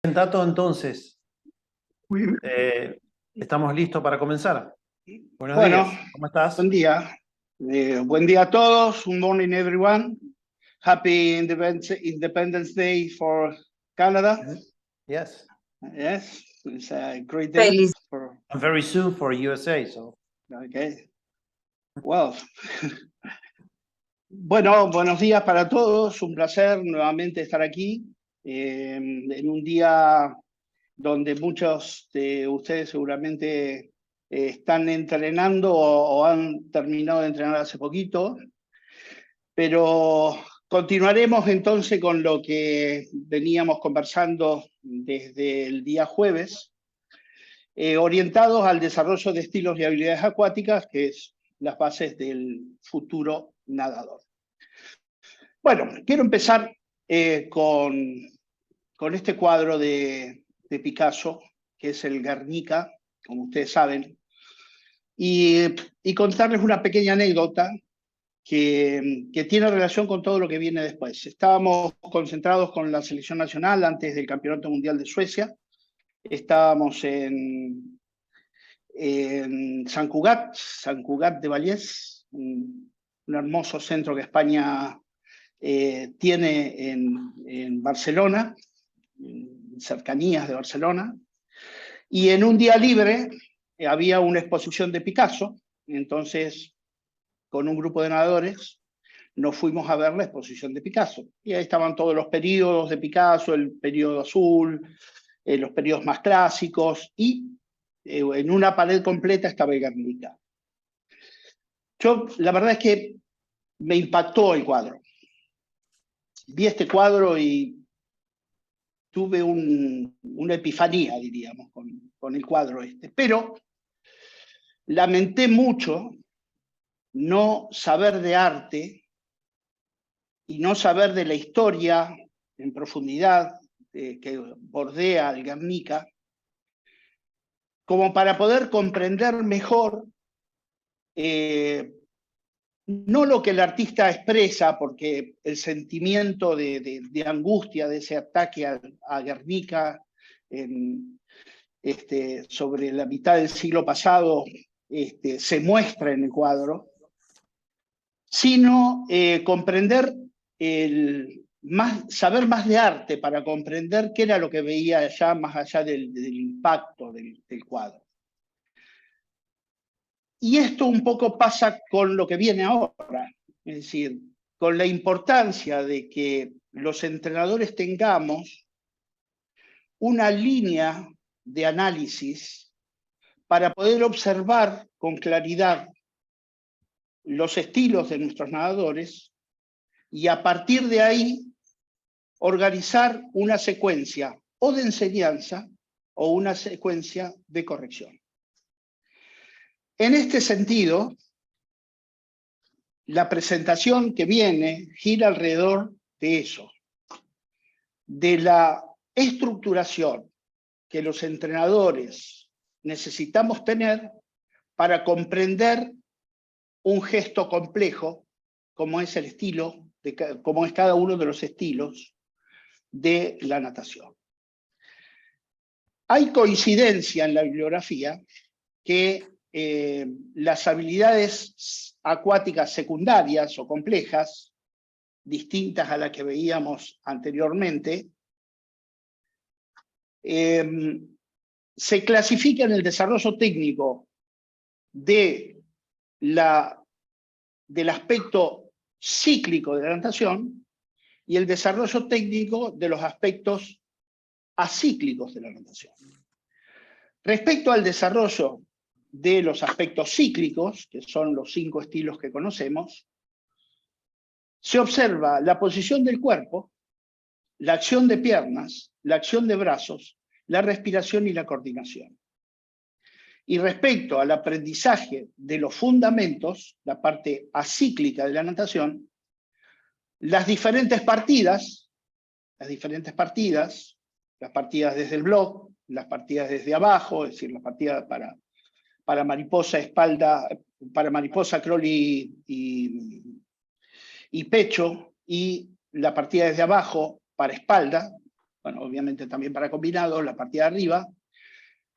Tato, entonces, Muy bien. estamos listos para comenzar. Buenos Bueno, días, ¿cómo estás? buen día. Buen día a todos. Good morning, everyone. Happy Independence Day for Canada. Yes. Yes, it's a great day. Feliz. And very soon for USA, so. Okay. Well. Bueno, buenos días para todos. Un placer nuevamente estar aquí en un día donde muchos de ustedes seguramente están entrenando o han terminado de entrenar hace poquito, pero continuaremos entonces con lo que veníamos conversando desde el día jueves, orientados al desarrollo de estilos y habilidades acuáticas, que es las bases del futuro nadador. Bueno, quiero empezar con este cuadro de Picasso, que es el Guernica, como ustedes saben, y contarles una pequeña anécdota que tiene relación con todo lo que viene después. Estábamos concentrados con la selección nacional antes del Campeonato Mundial de Suecia. Estábamos en Sant Cugat de Vallès, un hermoso centro que España tiene en Barcelona, en cercanías de Barcelona, y en un día libre había una exposición de Picasso. Entonces, con un grupo de nadadores, nos fuimos a ver la exposición de Picasso. Y ahí estaban todos los periodos de Picasso, el periodo azul, los periodos más clásicos, y en una pared completa estaba el Guernica. La verdad es que me impactó el cuadro. Vi este cuadro y tuve una epifanía, diríamos, con el cuadro este. Pero lamenté mucho no saber de arte y no saber de la historia en profundidad que bordea al Guernica, como para poder comprender mejor no lo que el artista expresa, porque el sentimiento de angustia de ese ataque a Guernica sobre la mitad del siglo pasado se muestra en el cuadro, sino comprender saber más de arte para comprender qué era lo que veía allá, más allá del impacto del cuadro. Y esto un poco pasa con lo que viene ahora, es decir, con la importancia de que los entrenadores tengamos una línea de análisis para poder observar con claridad los estilos de nuestros nadadores y a partir de ahí organizar una secuencia o de enseñanza o una secuencia de corrección. En este sentido, la presentación que viene gira alrededor de eso, de la estructuración que los entrenadores necesitamos tener para comprender un gesto complejo como es el estilo, como es cada uno de los estilos de la natación. Hay coincidencia en la bibliografía que las habilidades acuáticas secundarias o complejas, distintas a las que veíamos anteriormente, se clasifica en el desarrollo técnico del aspecto cíclico de la natación y el desarrollo técnico de los aspectos acíclicos de la natación. Respecto al desarrollo de los aspectos cíclicos, que son los 5 estilos que conocemos, se observa la posición del cuerpo, la acción de piernas, la acción de brazos, la respiración y la coordinación. Y respecto al aprendizaje de los fundamentos, la parte acíclica de la natación, las diferentes partidas, las partidas desde el block, las partidas desde abajo, es decir, las partidas para mariposa, espalda, para mariposa, crawl y pecho, y la partida desde abajo para espalda, bueno, obviamente también para combinados, la partida de arriba,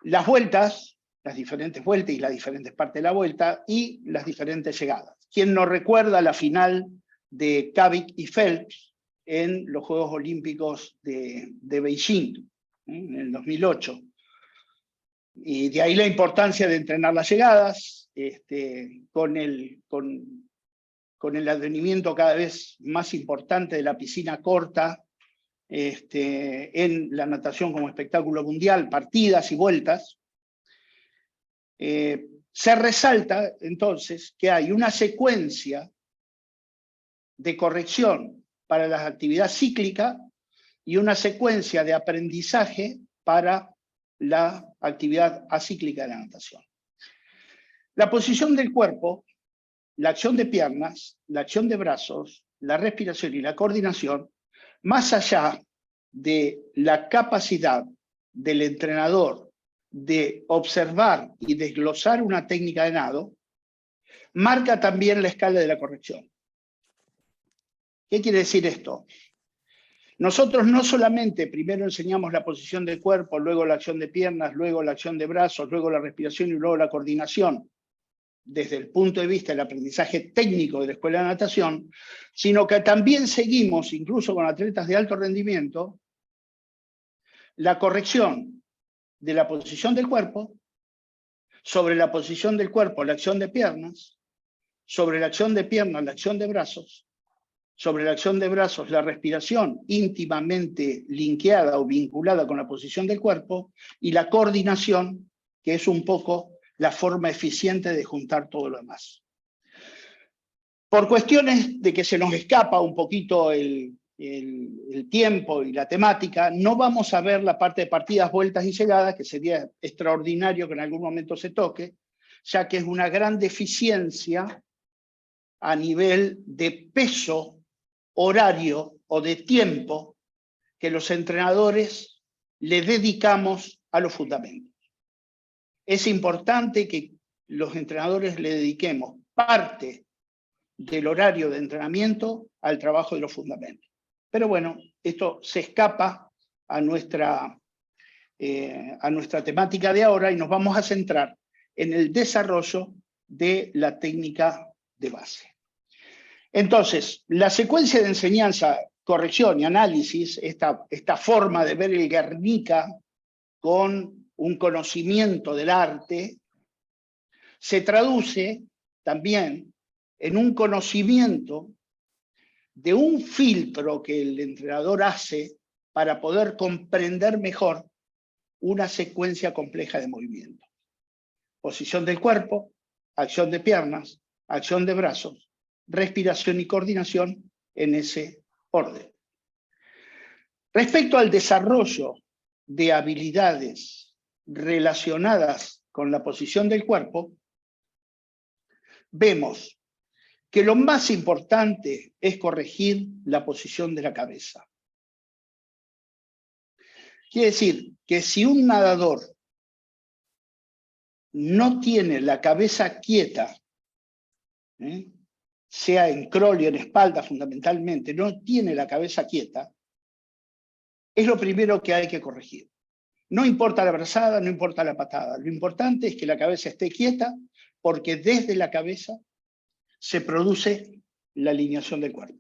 las vueltas, las diferentes vueltas y las diferentes partes de la vuelta, y las diferentes llegadas. ¿Quién no recuerda la final de Kavik y Phelps en los Juegos Olímpicos de Beijing, en el 2008? Y de ahí la importancia de entrenar las llegadas, con el advenimiento cada vez más importante de la piscina corta en la natación como espectáculo mundial, partidas y vueltas. Se resalta entonces que hay una secuencia de corrección para la actividad cíclica y una secuencia de aprendizaje para la actividad acíclica de la natación. La posición del cuerpo, la acción de piernas, la acción de brazos, la respiración y la coordinación, más allá de la capacidad del entrenador de observar y desglosar una técnica de nado, marca también la escala de la corrección. ¿Qué quiere decir esto? Nosotros no solamente primero enseñamos la posición del cuerpo, luego la acción de piernas, luego la acción de brazos, luego la respiración y luego la coordinación, desde el punto de vista del aprendizaje técnico de la escuela de natación, sino que también seguimos, incluso con atletas de alto rendimiento, la corrección de la posición del cuerpo, sobre la posición del cuerpo la acción de piernas, sobre la acción de piernas la acción de brazos, sobre la acción de brazos la respiración íntimamente linkeada o vinculada con la posición del cuerpo, y la coordinación, que es un poco la forma eficiente de juntar todo lo demás. Por cuestiones de que se nos escapa un poquito el tiempo y la temática, no vamos a ver la parte de partidas, vueltas y llegadas, que sería extraordinario que en algún momento se toque, ya que es una gran deficiencia a nivel de peso, horario o de tiempo que los entrenadores le dedicamos a los fundamentos. Es importante que los entrenadores le dediquemos parte del horario de entrenamiento al trabajo de los fundamentos. Pero bueno, esto se escapa a nuestra temática de ahora y nos vamos a centrar en el desarrollo de la técnica de base. Entonces, la secuencia de enseñanza, corrección y análisis, esta forma de ver el Guernica con un conocimiento del arte, se traduce también en un conocimiento de un filtro que el entrenador hace para poder comprender mejor una secuencia compleja de movimientos. Posición del cuerpo, acción de piernas, acción de brazos, respiración y coordinación en ese orden. Respecto al desarrollo de habilidades relacionadas con la posición del cuerpo, vemos que lo más importante es corregir la posición de la cabeza. Quiere decir que si un nadador no tiene la cabeza quieta, sea en crawl y en espalda fundamentalmente, no tiene la cabeza quieta, es lo primero que hay que corregir. No importa la brazada, no importa la patada, lo importante es que la cabeza esté quieta, porque desde la cabeza se produce la alineación del cuerpo.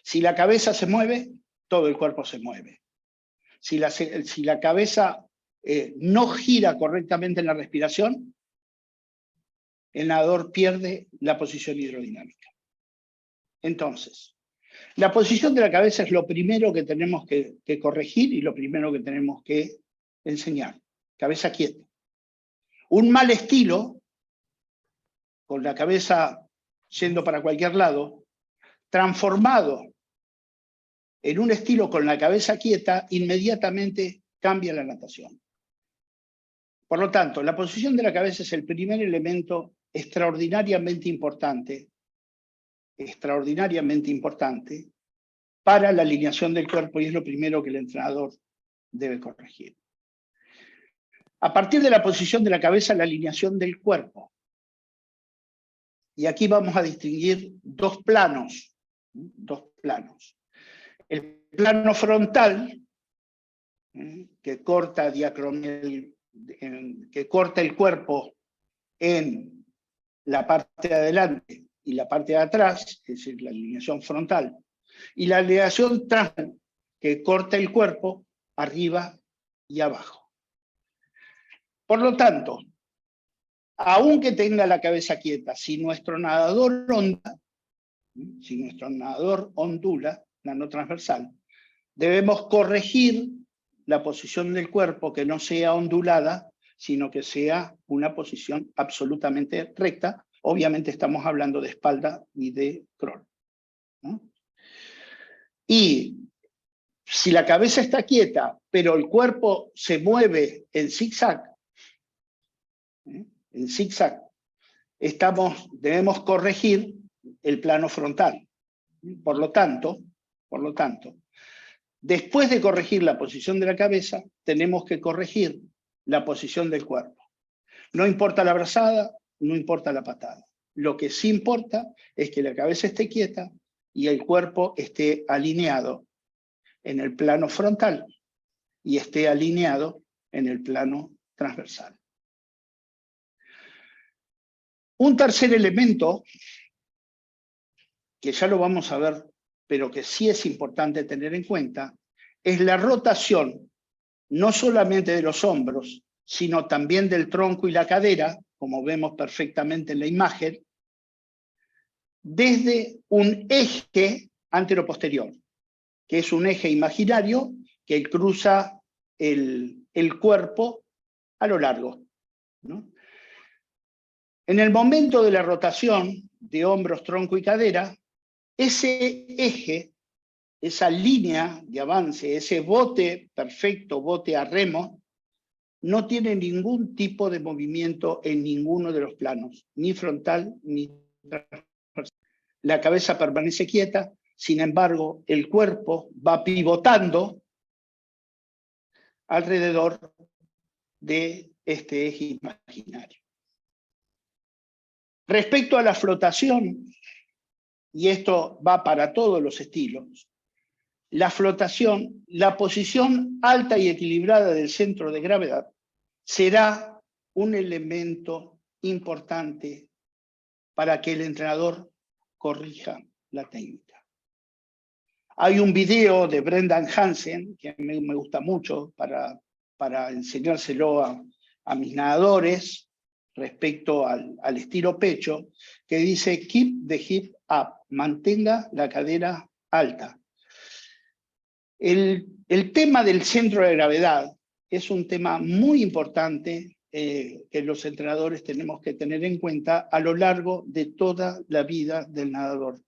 Si la cabeza se mueve, todo el cuerpo se mueve. Si la cabeza no gira correctamente en la respiración, el nadador pierde la posición hidrodinámica. Entonces, la posición de la cabeza es lo primero que tenemos que corregir y lo primero que tenemos que enseñar. Cabeza quieta. Un mal estilo, con la cabeza yendo para cualquier lado, transformado en un estilo con la cabeza quieta, inmediatamente cambia la natación. Por lo tanto, la posición de la cabeza es el primer elemento extraordinariamente importante para la alineación del cuerpo, y es lo primero que el entrenador debe corregir. A partir de la posición de la cabeza, la alineación del cuerpo. Y aquí vamos a distinguir dos planos. El plano frontal, que corta que corta el cuerpo en la parte de adelante y la parte de atrás, es decir, la alineación frontal, y la alineación transversal, que corta el cuerpo arriba y abajo. Por lo tanto, aunque tenga la cabeza quieta, si nuestro nadador ondula, la no transversal, debemos corregir la posición del cuerpo, que no sea ondulada, sino que sea una posición absolutamente recta. Obviamente estamos hablando de espalda y de crawl, ¿no? Y si la cabeza está quieta, pero el cuerpo se mueve en zigzag, debemos corregir el plano frontal. Por lo tanto, después de corregir la posición de la cabeza, tenemos que corregir la posición del cuerpo. No importa la brazada, no importa la patada. Lo que sí importa es que la cabeza esté quieta y el cuerpo esté alineado en el plano frontal y esté alineado en el plano transversal. Un tercer elemento, que ya lo vamos a ver, pero que sí es importante tener en cuenta, es la rotación, no solamente de los hombros, sino también del tronco y la cadera, como vemos perfectamente en la imagen, desde un eje anteroposterior, que es un eje imaginario que cruza el cuerpo a lo largo, ¿no? En el momento de la rotación de hombros, tronco y cadera, ese eje, esa línea de avance, ese bote perfecto, bote a remo, no tiene ningún tipo de movimiento en ninguno de los planos, ni frontal ni transversal. La cabeza permanece quieta, sin embargo, el cuerpo va pivotando alrededor de este eje imaginario. Respecto a la flotación, y esto va para todos los estilos, la flotación, la posición alta y equilibrada del centro de gravedad será un elemento importante para que el entrenador corrija la técnica. Hay un video de Brendan Hansen, que me gusta mucho para enseñárselo a mis nadadores respecto al estilo pecho, que dice keep the hip up, mantenga la cadera alta. El tema del centro de gravedad es un tema muy importante que los entrenadores tenemos que tener en cuenta a lo largo de toda la vida del nadador.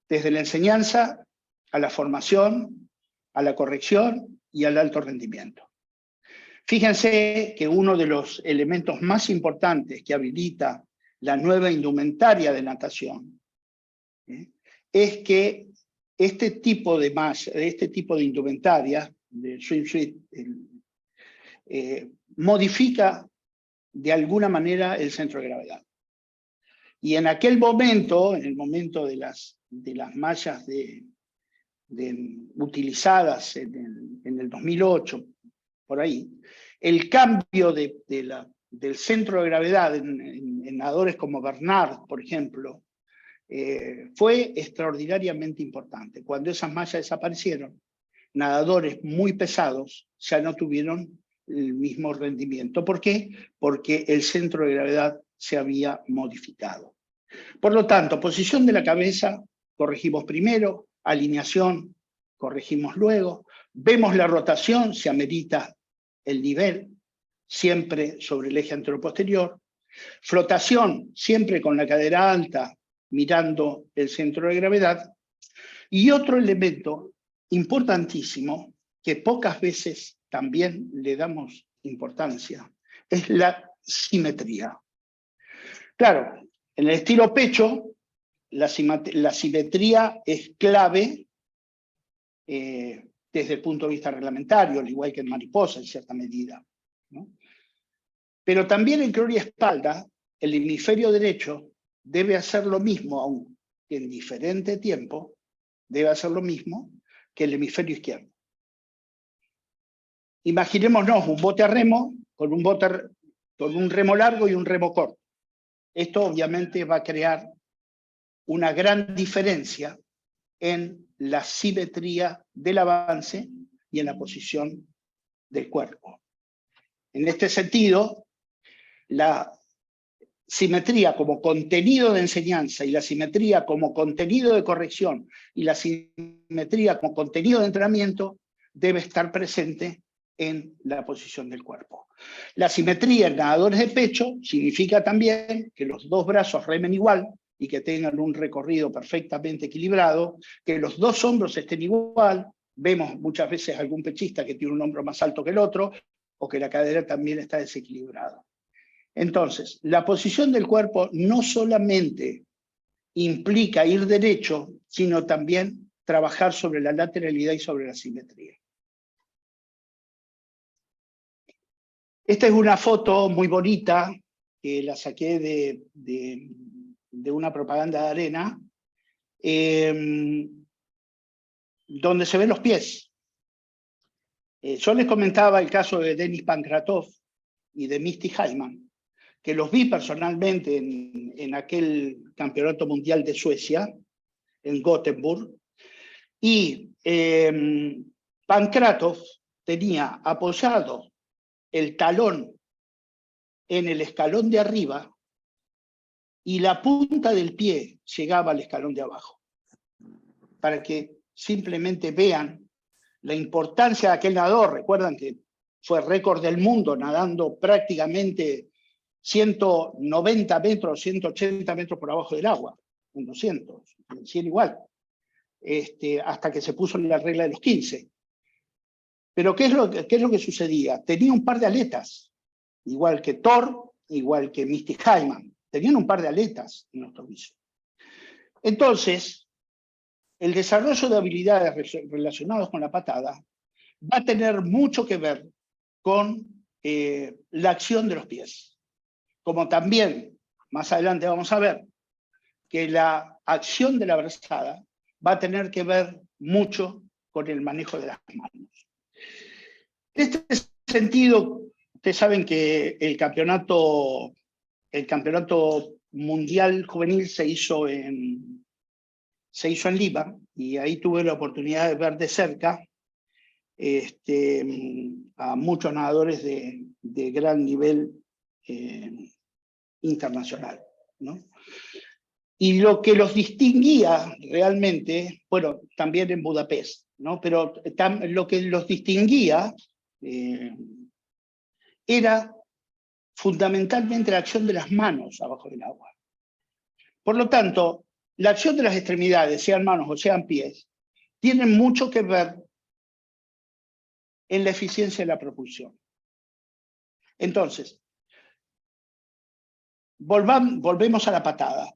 Desde la enseñanza, a la formación, a la corrección y al alto rendimiento. Fíjense que uno de los elementos más importantes que habilita la nueva indumentaria de natación es que este tipo de indumentaria, de swimsuit, modifica de alguna manera el centro de gravedad. Y en aquel momento, en el momento de las mallas utilizadas en el 2008, por ahí, el cambio del centro de gravedad en nadadores como Bernard, por ejemplo, fue extraordinariamente importante. Cuando esas mallas desaparecieron, nadadores muy pesados ya no tuvieron el mismo rendimiento. ¿Por qué? Porque el centro de gravedad se había modificado. Por lo tanto, posición de la cabeza, corregimos primero, alineación, corregimos luego, vemos la rotación, se amerita el nivel, siempre sobre el eje anteroposterior, flotación, siempre con la cadera alta, mirando el centro de gravedad, y otro elemento importantísimo, que pocas veces también le damos importancia, es la simetría. Claro, en el estilo pecho, la simetría es clave desde el punto de vista reglamentario, al igual que en mariposa en cierta medida, ¿no? Pero también en crawl y espalda, el hemisferio derecho debe hacer lo mismo, aunque en diferente tiempo, debe hacer lo mismo que el hemisferio izquierdo. Imaginémonos un bote a remo con un remo largo y un remo corto. Esto obviamente va a crear una gran diferencia en la simetría del avance y en la posición del cuerpo. En este sentido, la simetría como contenido de enseñanza y la simetría como contenido de corrección y la simetría como contenido de entrenamiento debe estar presente en la posición del cuerpo. La simetría en nadadores de pecho significa también que los dos brazos remen igual y que tengan un recorrido perfectamente equilibrado, que los dos hombros estén igual. Vemos muchas veces algún pechista que tiene un hombro más alto que el otro, o que la cadera también está desequilibrada. Entonces, la posición del cuerpo no solamente implica ir derecho, sino también trabajar sobre la lateralidad y sobre la simetría. Esta es una foto muy bonita, que la saqué de una propaganda de arena, donde se ven los pies. Yo les comentaba el caso de Denis Pankratov y de Misty Hyman, que los vi personalmente en aquel campeonato mundial de Suecia, en Gothenburg, y Pankratov tenía apoyado el talón en el escalón de arriba y la punta del pie llegaba al escalón de abajo, para que simplemente vean la importancia de aquel nadador. Recuerdan que fue récord del mundo nadando prácticamente 190 metros, 180 metros por abajo del agua, en 200, en 100 igual, hasta que se puso la regla de los 15. Pero ¿qué es lo que sucedía? Tenía un par de aletas, igual que Thor, igual que Misty Hyman. Tenían un par de aletas en los tobillos. Entonces, el desarrollo de habilidades relacionadas con la patada va a tener mucho que ver con la acción de los pies. Como también, más adelante vamos a ver, que la acción de la brazada va a tener que ver mucho con el manejo de las manos. En este sentido, ustedes saben que el campeonato mundial juvenil se hizo en Lima, y ahí tuve la oportunidad de ver de cerca a muchos nadadores de gran nivel internacional, ¿no? Y lo que los distinguía realmente, bueno, también en Budapest, ¿no? Pero lo que los distinguía era fundamentalmente la acción de las manos abajo del agua. Por lo tanto, la acción de las extremidades, sean manos o sean pies, tienen mucho que ver en la eficiencia de la propulsión. Entonces, volvemos a la patada,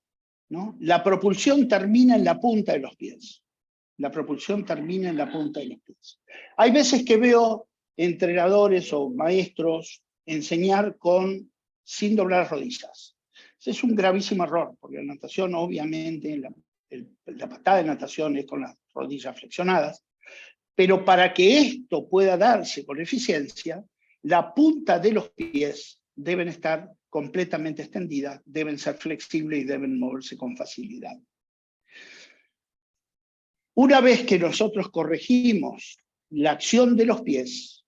¿no? La propulsión termina en la punta de los pies. La propulsión termina en la punta de los pies. Hay veces que veo entrenadores o maestros enseñar sin doblar rodillas. Ese es un gravísimo error, porque la natación, obviamente, la patada de natación es con las rodillas flexionadas, pero para que esto pueda darse con eficiencia, la punta de los pies deben estar completamente extendidas, deben ser flexibles y deben moverse con facilidad. Una vez que nosotros corregimos la acción de los pies,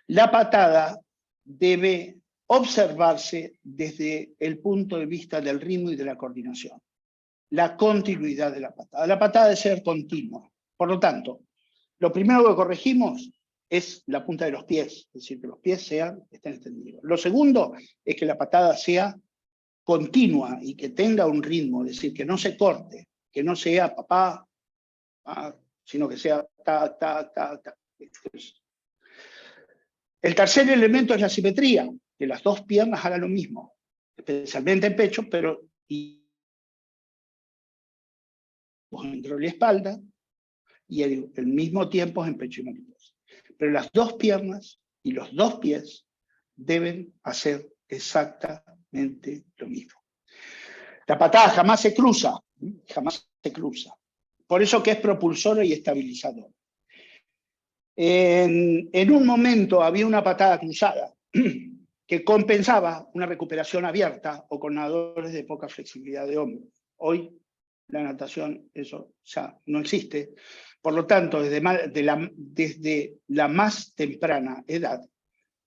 la patada debe observarse desde el punto de vista del ritmo y de la coordinación. La continuidad de la patada. La patada debe ser continua. Por lo tanto, lo primero que corregimos es la punta de los pies, es decir, que los pies estén extendidos. Lo segundo es que la patada sea continua y que tenga un ritmo, es decir, que no se corte, que no sea papá, sino que sea ta, ta, ta, ta. El tercer elemento es la simetría, que las dos piernas hagan lo mismo, especialmente en pecho, pero dentro de la espalda, y al mismo tiempo en pecho y mariposa. Pero las dos piernas y los dos pies deben hacer exactamente lo mismo. La patada jamás se cruza, jamás se cruza. Por eso que es propulsora y estabilizadora. En un momento había una patada cruzada que compensaba una recuperación abierta o con nadadores de poca flexibilidad de hombro. Hoy la natación, eso ya no existe. Por lo tanto, desde la más temprana edad,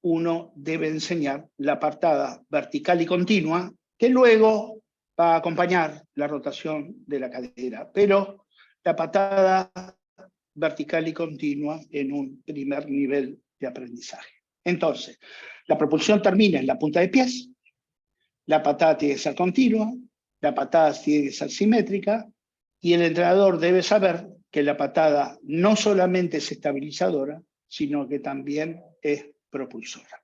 uno debe enseñar la patada vertical y continua, que luego va a acompañar la rotación de la cadera. Pero la patada vertical y continua en un primer nivel de aprendizaje. Entonces, la propulsión termina en la punta de pies, la patada tiene que ser continua, la patada tiene que ser simétrica, y el entrenador debe saber que la patada no solamente es estabilizadora, sino que también es propulsora.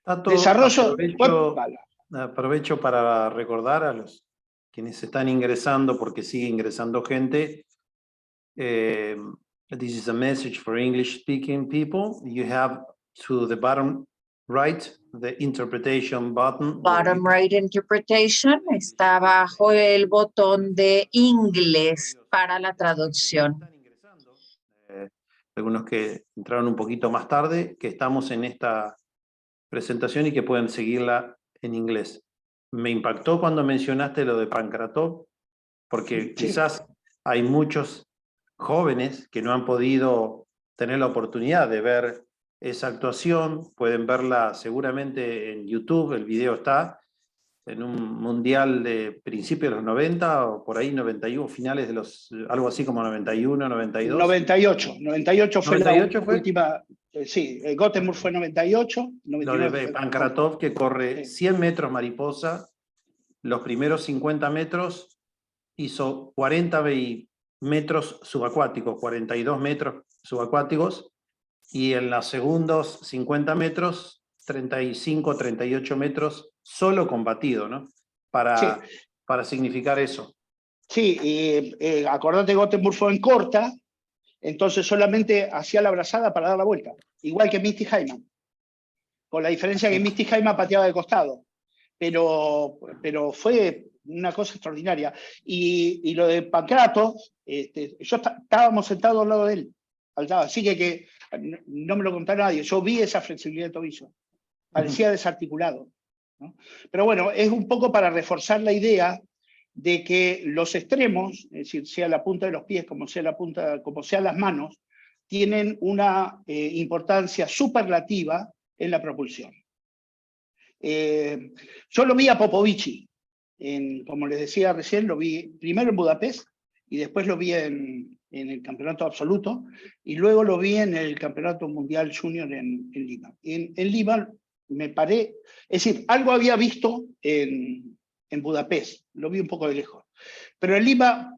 Tato, Desarrollo... aprovecho para recordar a los quienes están ingresando, porque sigue ingresando gente. This is a message for English-speaking people. You have to the bottom right the interpretation button. Bottom right interpretation está abajo el botón de inglés para la traducción. Algunos que entraron un poquito más tarde, que estamos en esta presentación y que pueden seguirla en inglés. Me impactó cuando mencionaste lo de Pankratov, porque Sí. quizás hay muchos jóvenes que no han podido tener la oportunidad de ver esa actuación. Pueden verla seguramente en YouTube, el video está en un mundial de principios de los 90 o por ahí 91, finales de los, algo así como 91, 92. 98 fue 98 la fue. última, sí, Gothenburg fue 98. Lo de Pankratov, que corre 100 metros mariposa, los primeros 50 metros hizo 40 metros subacuáticos, 42 metros subacuáticos, y en los segundos 50 metros, 35, 38 metros solo combatido, ¿no? Para significar eso. Sí, y acordate, Gothenburg fue en corta, entonces solamente hacía la brazada para dar la vuelta, igual que Misty Hyman, con la diferencia que Misty Hyman pateaba de costado, pero fue una cosa extraordinaria. Y lo de Pankratov, estábamos sentados al lado de él, así que no me lo contó nadie, yo vi esa flexibilidad de tobillo, parecía desarticulado, ¿no? Pero bueno, es un poco para reforzar la idea de que los extremos, es decir, sea la punta de los pies como sea las manos, tienen una importancia superlativa en la propulsión. Yo lo vi a Popovici, como les decía recién, lo vi primero en Budapest y después lo vi en el campeonato absoluto y luego lo vi en el campeonato mundial junior en Lima. En Lima me paré, es decir, algo había visto en Budapest, lo vi un poco de lejos, pero en Lima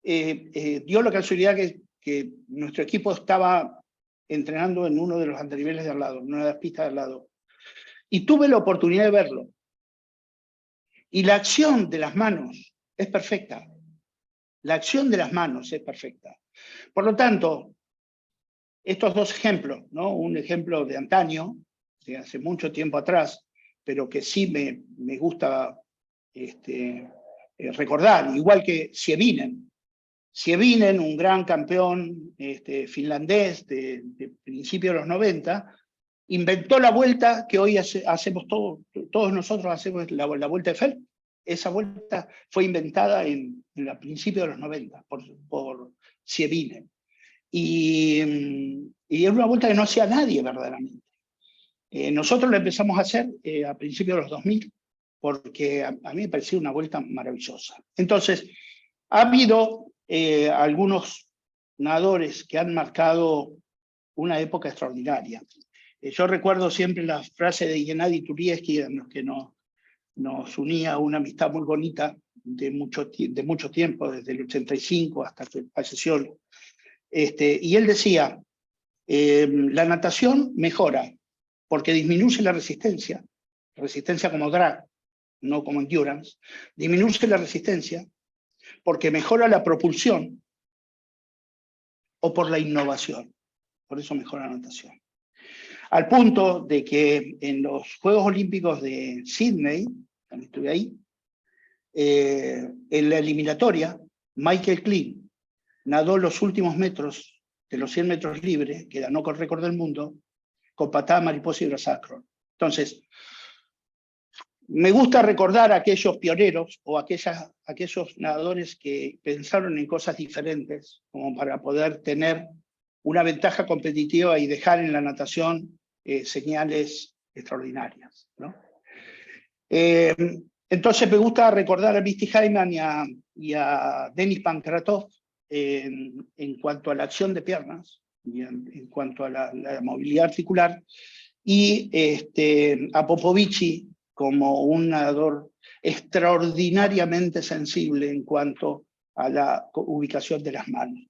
dio la casualidad que nuestro equipo estaba entrenando en uno de los anteriores de al lado, en una de las pistas de al lado, y tuve la oportunidad de verlo. Y la acción de las manos es perfecta. La acción de las manos es perfecta. Por lo tanto, estos dos ejemplos, ¿no? Un ejemplo de antaño, de hace mucho tiempo atrás, pero que sí me gusta recordar, igual que Sievinen. Sievinen, un gran campeón finlandés de principios de los 90, inventó la vuelta que hoy hacemos todos nosotros hacemos la vuelta de Phelps. Esa vuelta fue inventada en principios de los 90 por Sievinen. Y es una vuelta que no hacía nadie verdaderamente. Nosotros la empezamos a hacer a principios de los 2000 porque a mí me parecía una vuelta maravillosa. Entonces, ha habido algunos nadadores que han marcado una época extraordinaria. Yo recuerdo siempre la frase de Gennady Turieski, en los que nos unía una amistad muy bonita de mucho tiempo, desde el 85 hasta que falleció. Y él decía, la natación mejora porque disminuye la resistencia como drag, no como endurance, disminuye la resistencia porque mejora la propulsión o por la innovación. Por eso mejora la natación. Al punto de que en los Juegos Olímpicos de Sydney, también estuve ahí, en la eliminatoria, Michael Klein nadó los últimos metros de los 100 metros libres, que ganó con récord del mundo, con patada mariposa y brazada crawl. Entonces, me gusta recordar a aquellos pioneros o aquellos nadadores que pensaron en cosas diferentes, como para poder tener una ventaja competitiva y dejar en la natación señales extraordinarias, ¿no? Entonces me gusta recordar a Misty Hyman y a Denis Pankratov en cuanto a la acción de piernas, y en cuanto a la movilidad articular, y a Popovici como un nadador extraordinariamente sensible en cuanto a la ubicación de las manos.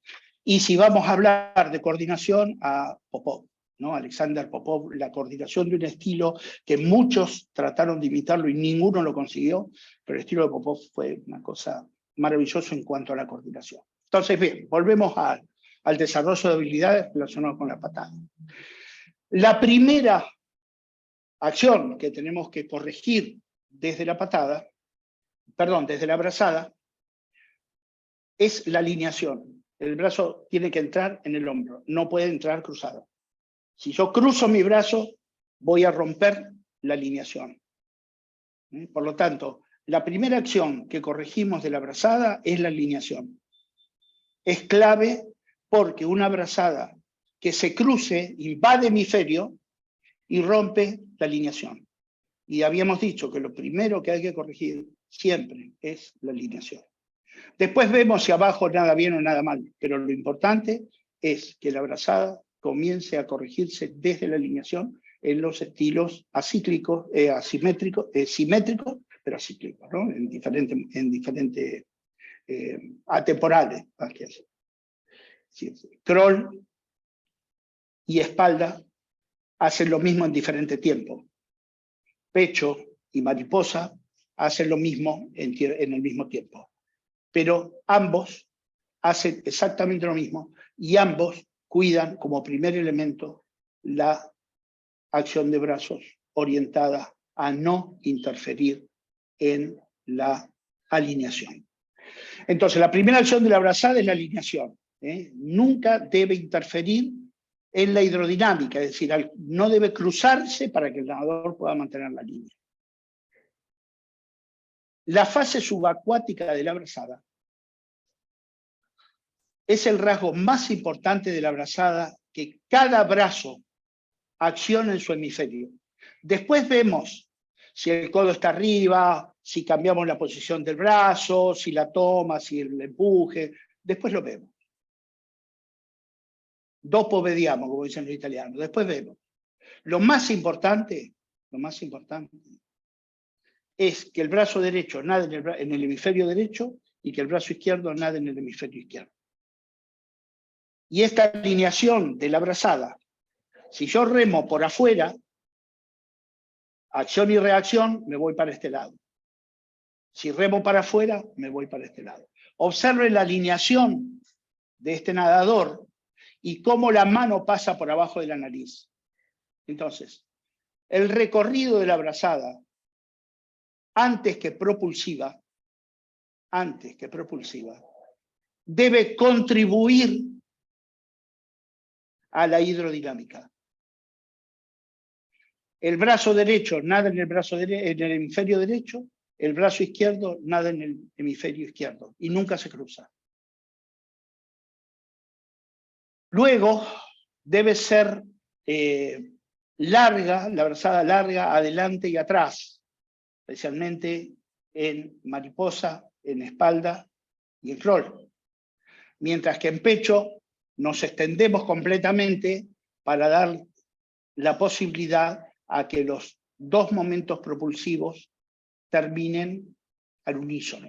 Y si vamos a hablar de coordinación, a Popov, ¿no? Alexander Popov, la coordinación de un estilo que muchos trataron de imitarlo y ninguno lo consiguió, pero el estilo de Popov fue una cosa maravillosa en cuanto a la coordinación. Entonces, bien, volvemos al desarrollo de habilidades relacionadas con la patada. La primera acción que tenemos que corregir desde la patada, perdón, desde la brazada, es la alineación. El brazo tiene que entrar en el hombro, no puede entrar cruzado. Si yo cruzo mi brazo, voy a romper la alineación. Por lo tanto, la primera acción que corregimos de la brazada es la alineación. Es clave porque una brazada que se cruce invade hemisferio y rompe la alineación. Y habíamos dicho que lo primero que hay que corregir siempre es la alineación. Después vemos si abajo nada bien o nada mal, pero lo importante es que la brazada comience a corregirse desde la alineación en los estilos acíclicos, simétricos, pero acíclicos, ¿no? En diferentes atemporales. Crawl y espalda hacen lo mismo en diferente tiempo. Pecho y mariposa hacen lo mismo en el mismo tiempo. Pero ambos hacen exactamente lo mismo y ambos cuidan como primer elemento la acción de brazos orientada a no interferir en la alineación. Entonces, la primera acción de la brazada es la alineación. Nunca debe interferir en la hidrodinámica, es decir, no debe cruzarse para que el nadador pueda mantener la línea. La fase subacuática de la brazada es el rasgo más importante de la brazada, que cada brazo acciona en su hemisferio. Después vemos si el codo está arriba, si cambiamos la posición del brazo, si la toma, si el empuje, después lo vemos. Dopo vediamo, como dicen los italianos, después vemos. Lo más importante es que el brazo derecho nade en el hemisferio derecho y que el brazo izquierdo nade en el hemisferio izquierdo. Y esta alineación de la brazada, si yo remo por afuera, acción y reacción, me voy para este lado. Si remo para afuera, me voy para este lado. Observen la alineación de este nadador y cómo la mano pasa por abajo de la nariz. Entonces, el recorrido de la brazada, antes que propulsiva, debe contribuir a la hidrodinámica. El brazo derecho nada en el hemisferio derecho, el brazo izquierdo nada en el hemisferio izquierdo y nunca se cruza. Luego debe ser larga, la brazada larga, adelante y atrás, especialmente en mariposa, en espalda y en crawl. Mientras que en pecho nos extendemos completamente para dar la posibilidad a que los dos momentos propulsivos terminen al unísono,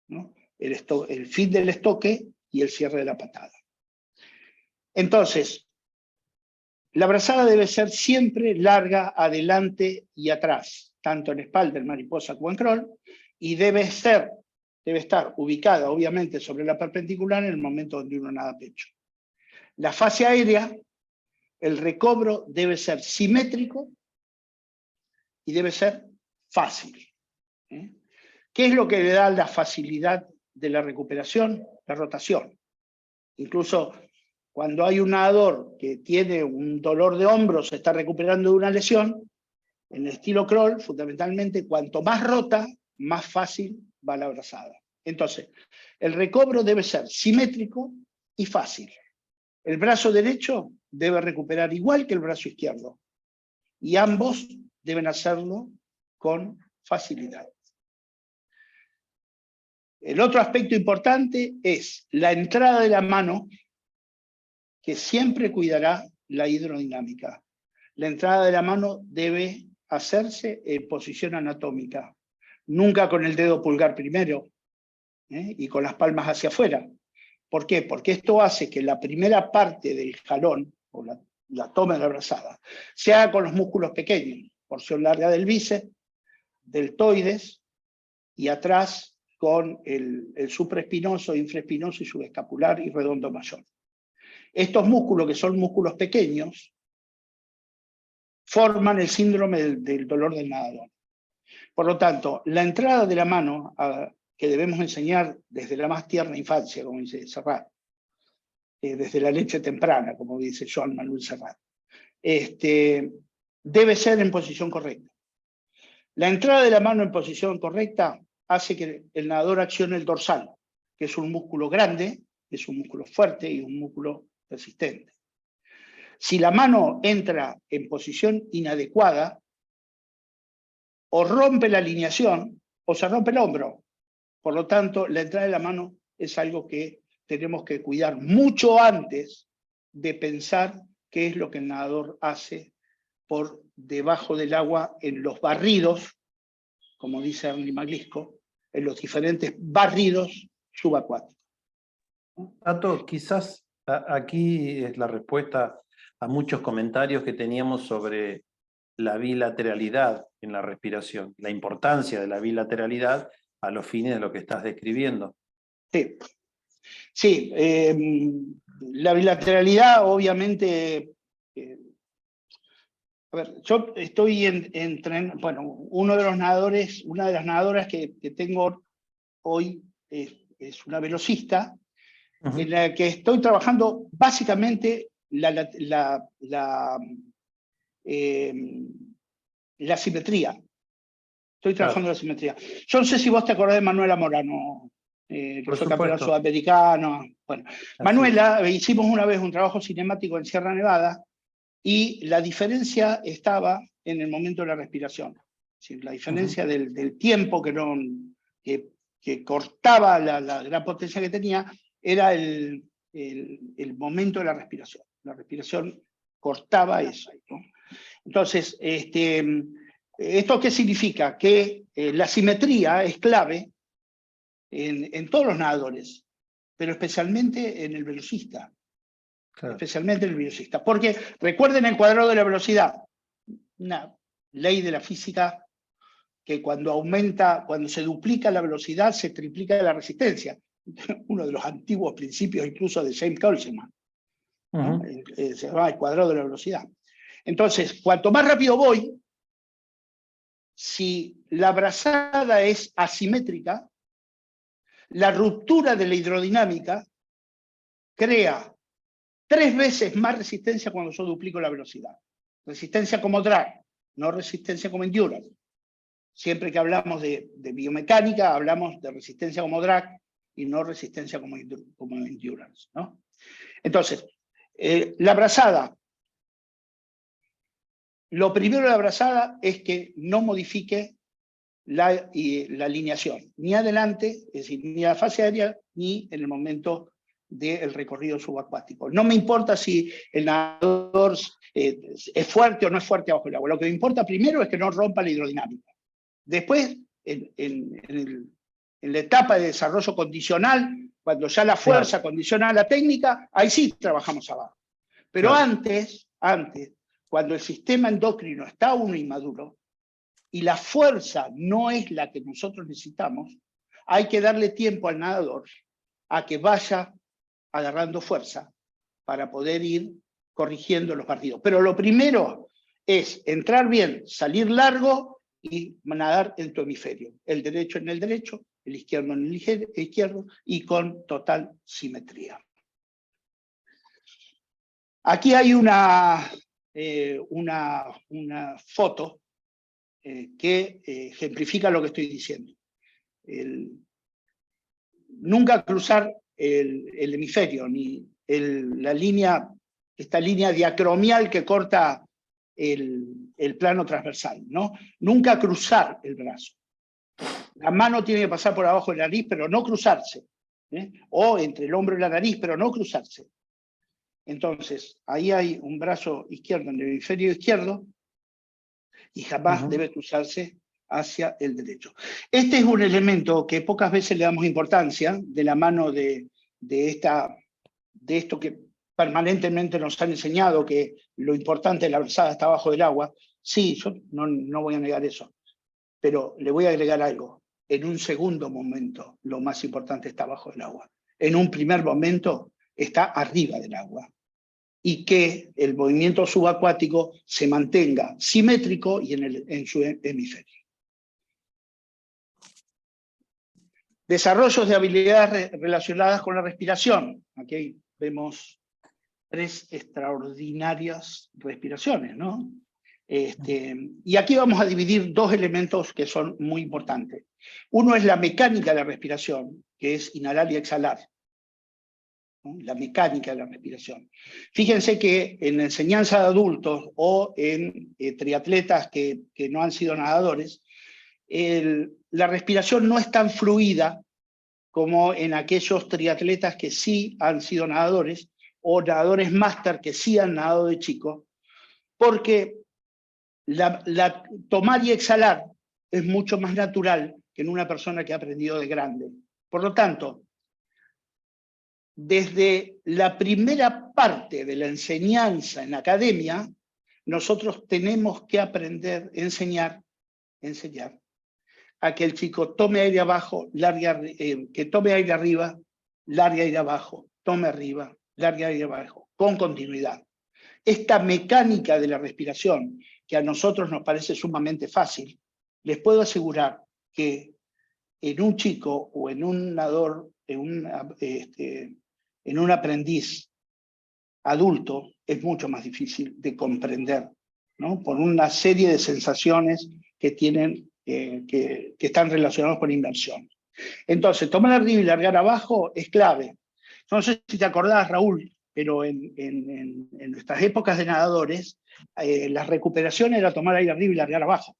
¿no? El fin del estoque y el cierre de la patada. Entonces, la brazada debe ser siempre larga adelante y atrás, tanto en espalda, en mariposa como en crawl, y debe estar ubicada, obviamente, sobre la perpendicular en el momento donde uno nada pecho. La fase aérea, el recobro debe ser simétrico y debe ser fácil. ¿Qué es lo que le da la facilidad de la recuperación? La rotación. Incluso Cuando hay un nadador que tiene un dolor de hombro, se está recuperando de una lesión, en el estilo crawl, fundamentalmente, cuanto más rota, más fácil va la brazada. Entonces, el recobro debe ser simétrico y fácil. El brazo derecho debe recuperar igual que el brazo izquierdo, y ambos deben hacerlo con facilidad. El otro aspecto importante es la entrada de la mano, que siempre cuidará la hidrodinámica. La entrada de la mano debe hacerse en posición anatómica, nunca con el dedo pulgar primero, y con las palmas hacia afuera. ¿Por qué? Porque esto hace que la primera parte del jalón, o la toma de la brazada, se haga con los músculos pequeños, porción larga del bíceps, deltoides, y atrás con el supraespinoso, infraespinoso y subescapular y redondo mayor. Estos músculos, que son músculos pequeños, forman el síndrome del dolor del nadador. Por lo tanto, la entrada de la mano, que debemos enseñar desde la más tierna infancia, como dice Serrat, desde la leche temprana, como dice Joan Manuel Serrat, debe ser en posición correcta. La entrada de la mano en posición correcta hace que el nadador accione el dorsal, que es un músculo grande, es un músculo fuerte y un músculo resistente. Si la mano entra en posición inadecuada, o rompe la alineación o se rompe el hombro. Por lo tanto, la entrada de la mano es algo que tenemos que cuidar mucho antes de pensar qué es lo que el nadador hace por debajo del agua en los barridos, como dice Ernie Maglisco, en los diferentes barridos subacuáticos. Tato, quizás aquí es la respuesta a muchos comentarios que teníamos sobre la bilateralidad en la respiración, la importancia de la bilateralidad a los fines de lo que estás describiendo. Sí, sí, la bilateralidad obviamente... a ver, yo estoy bueno, uno de los nadadores, una de las nadadoras que tengo hoy es una velocista, en la que estoy trabajando básicamente la simetría. Estoy trabajando la simetría. Yo no sé si vos te acordás de Manuela Morano, que fue campeona sudamericana. Bueno, Manuela, hicimos una vez un trabajo cinemático en Sierra Nevada, y la diferencia estaba en el momento de la respiración. Es decir, la diferencia del tiempo que cortaba la gran potencia que tenía era el momento de la respiración. La respiración cortaba eso, ¿no? Entonces, ¿esto qué significa? Que la simetría es clave en todos los nadadores, pero especialmente en el velocista. Claro. Especialmente en el velocista. Porque recuerden el cuadrado de la velocidad, una ley de la física que cuando se duplica la velocidad, se triplica la resistencia. Uno de los antiguos principios incluso de James Boltzmann, ¿no? Se llama el cuadrado de la velocidad. Entonces, cuanto más rápido voy, si la brazada es asimétrica, la ruptura de la hidrodinámica crea 3 veces más resistencia cuando yo duplico la velocidad. Resistencia como drag, no resistencia como endurance. Siempre que hablamos de biomecánica, hablamos de resistencia como drag y no resistencia como endurance, ¿no? Entonces, la brazada. Lo primero de la brazada es que no modifique la alineación, ni adelante, es decir, ni a la fase aérea, ni en el momento del recorrido subacuático. No me importa si el nadador es fuerte o no es fuerte abajo del agua. Lo que me importa primero es que no rompa la hidrodinámica. Después, en la etapa de desarrollo condicional, cuando ya la fuerza condiciona la técnica, ahí sí trabajamos abajo. Pero antes, cuando el sistema endocrino está aún inmaduro y la fuerza no es la que nosotros necesitamos, hay que darle tiempo al nadador a que vaya agarrando fuerza para poder ir corrigiendo los partidos. Pero lo primero es entrar bien, salir largo y nadar en tu hemisferio. El derecho en el derecho, el izquierdo en el izquierdo y con total simetría. Aquí hay una foto que ejemplifica lo que estoy diciendo. Nunca cruzar el hemisferio, ni esta línea diacromial que corta el plano transversal, ¿no? Nunca cruzar el brazo. La mano tiene que pasar por abajo de la nariz, pero no cruzarse, ¿eh? O entre el hombro y la nariz, pero no cruzarse. Entonces, ahí hay un brazo izquierdo en el hemisferio izquierdo y jamás debe cruzarse hacia el derecho. Este es un elemento que pocas veces le damos importancia, de la mano de esto que permanentemente nos han enseñado, que lo importante de la brazada está abajo del agua. Sí, yo no voy a negar eso, pero le voy a agregar algo. En un segundo momento, lo más importante está abajo del agua. En un primer momento, está arriba del agua. Y que el movimiento subacuático se mantenga simétrico y en su hemisferio. Desarrollos de habilidades relacionadas con la respiración. Aquí vemos 3 extraordinarias respiraciones, ¿no? Y aquí vamos a dividir 2 elementos que son muy importantes. Uno es la mecánica de la respiración, que es inhalar y exhalar, ¿no? La mecánica de la respiración. Fíjense que en enseñanza de adultos o en triatletas que no han sido nadadores, la respiración no es tan fluida como en aquellos triatletas que sí han sido nadadores o nadadores máster que sí han nadado de chico, porque tomar y exhalar es mucho más natural que en una persona que ha aprendido de grande. Por lo tanto, desde la primera parte de la enseñanza en la academia, nosotros tenemos que aprender, enseñar a que el chico tome aire abajo, que tome aire arriba, largue aire abajo, tome arriba, largue aire abajo, con continuidad. Esta mecánica de la respiración, que a nosotros nos parece sumamente fácil, les puedo asegurar que en un chico o en un nadador, en un aprendiz adulto, es mucho más difícil de comprender, ¿no? Por una serie de sensaciones que tienen, que están relacionadas con inmersión. Entonces, tomar arriba y largar abajo es clave. No sé si te acordás, Raúl, pero en nuestras épocas de nadadores, la recuperación era tomar aire arriba y largar abajo.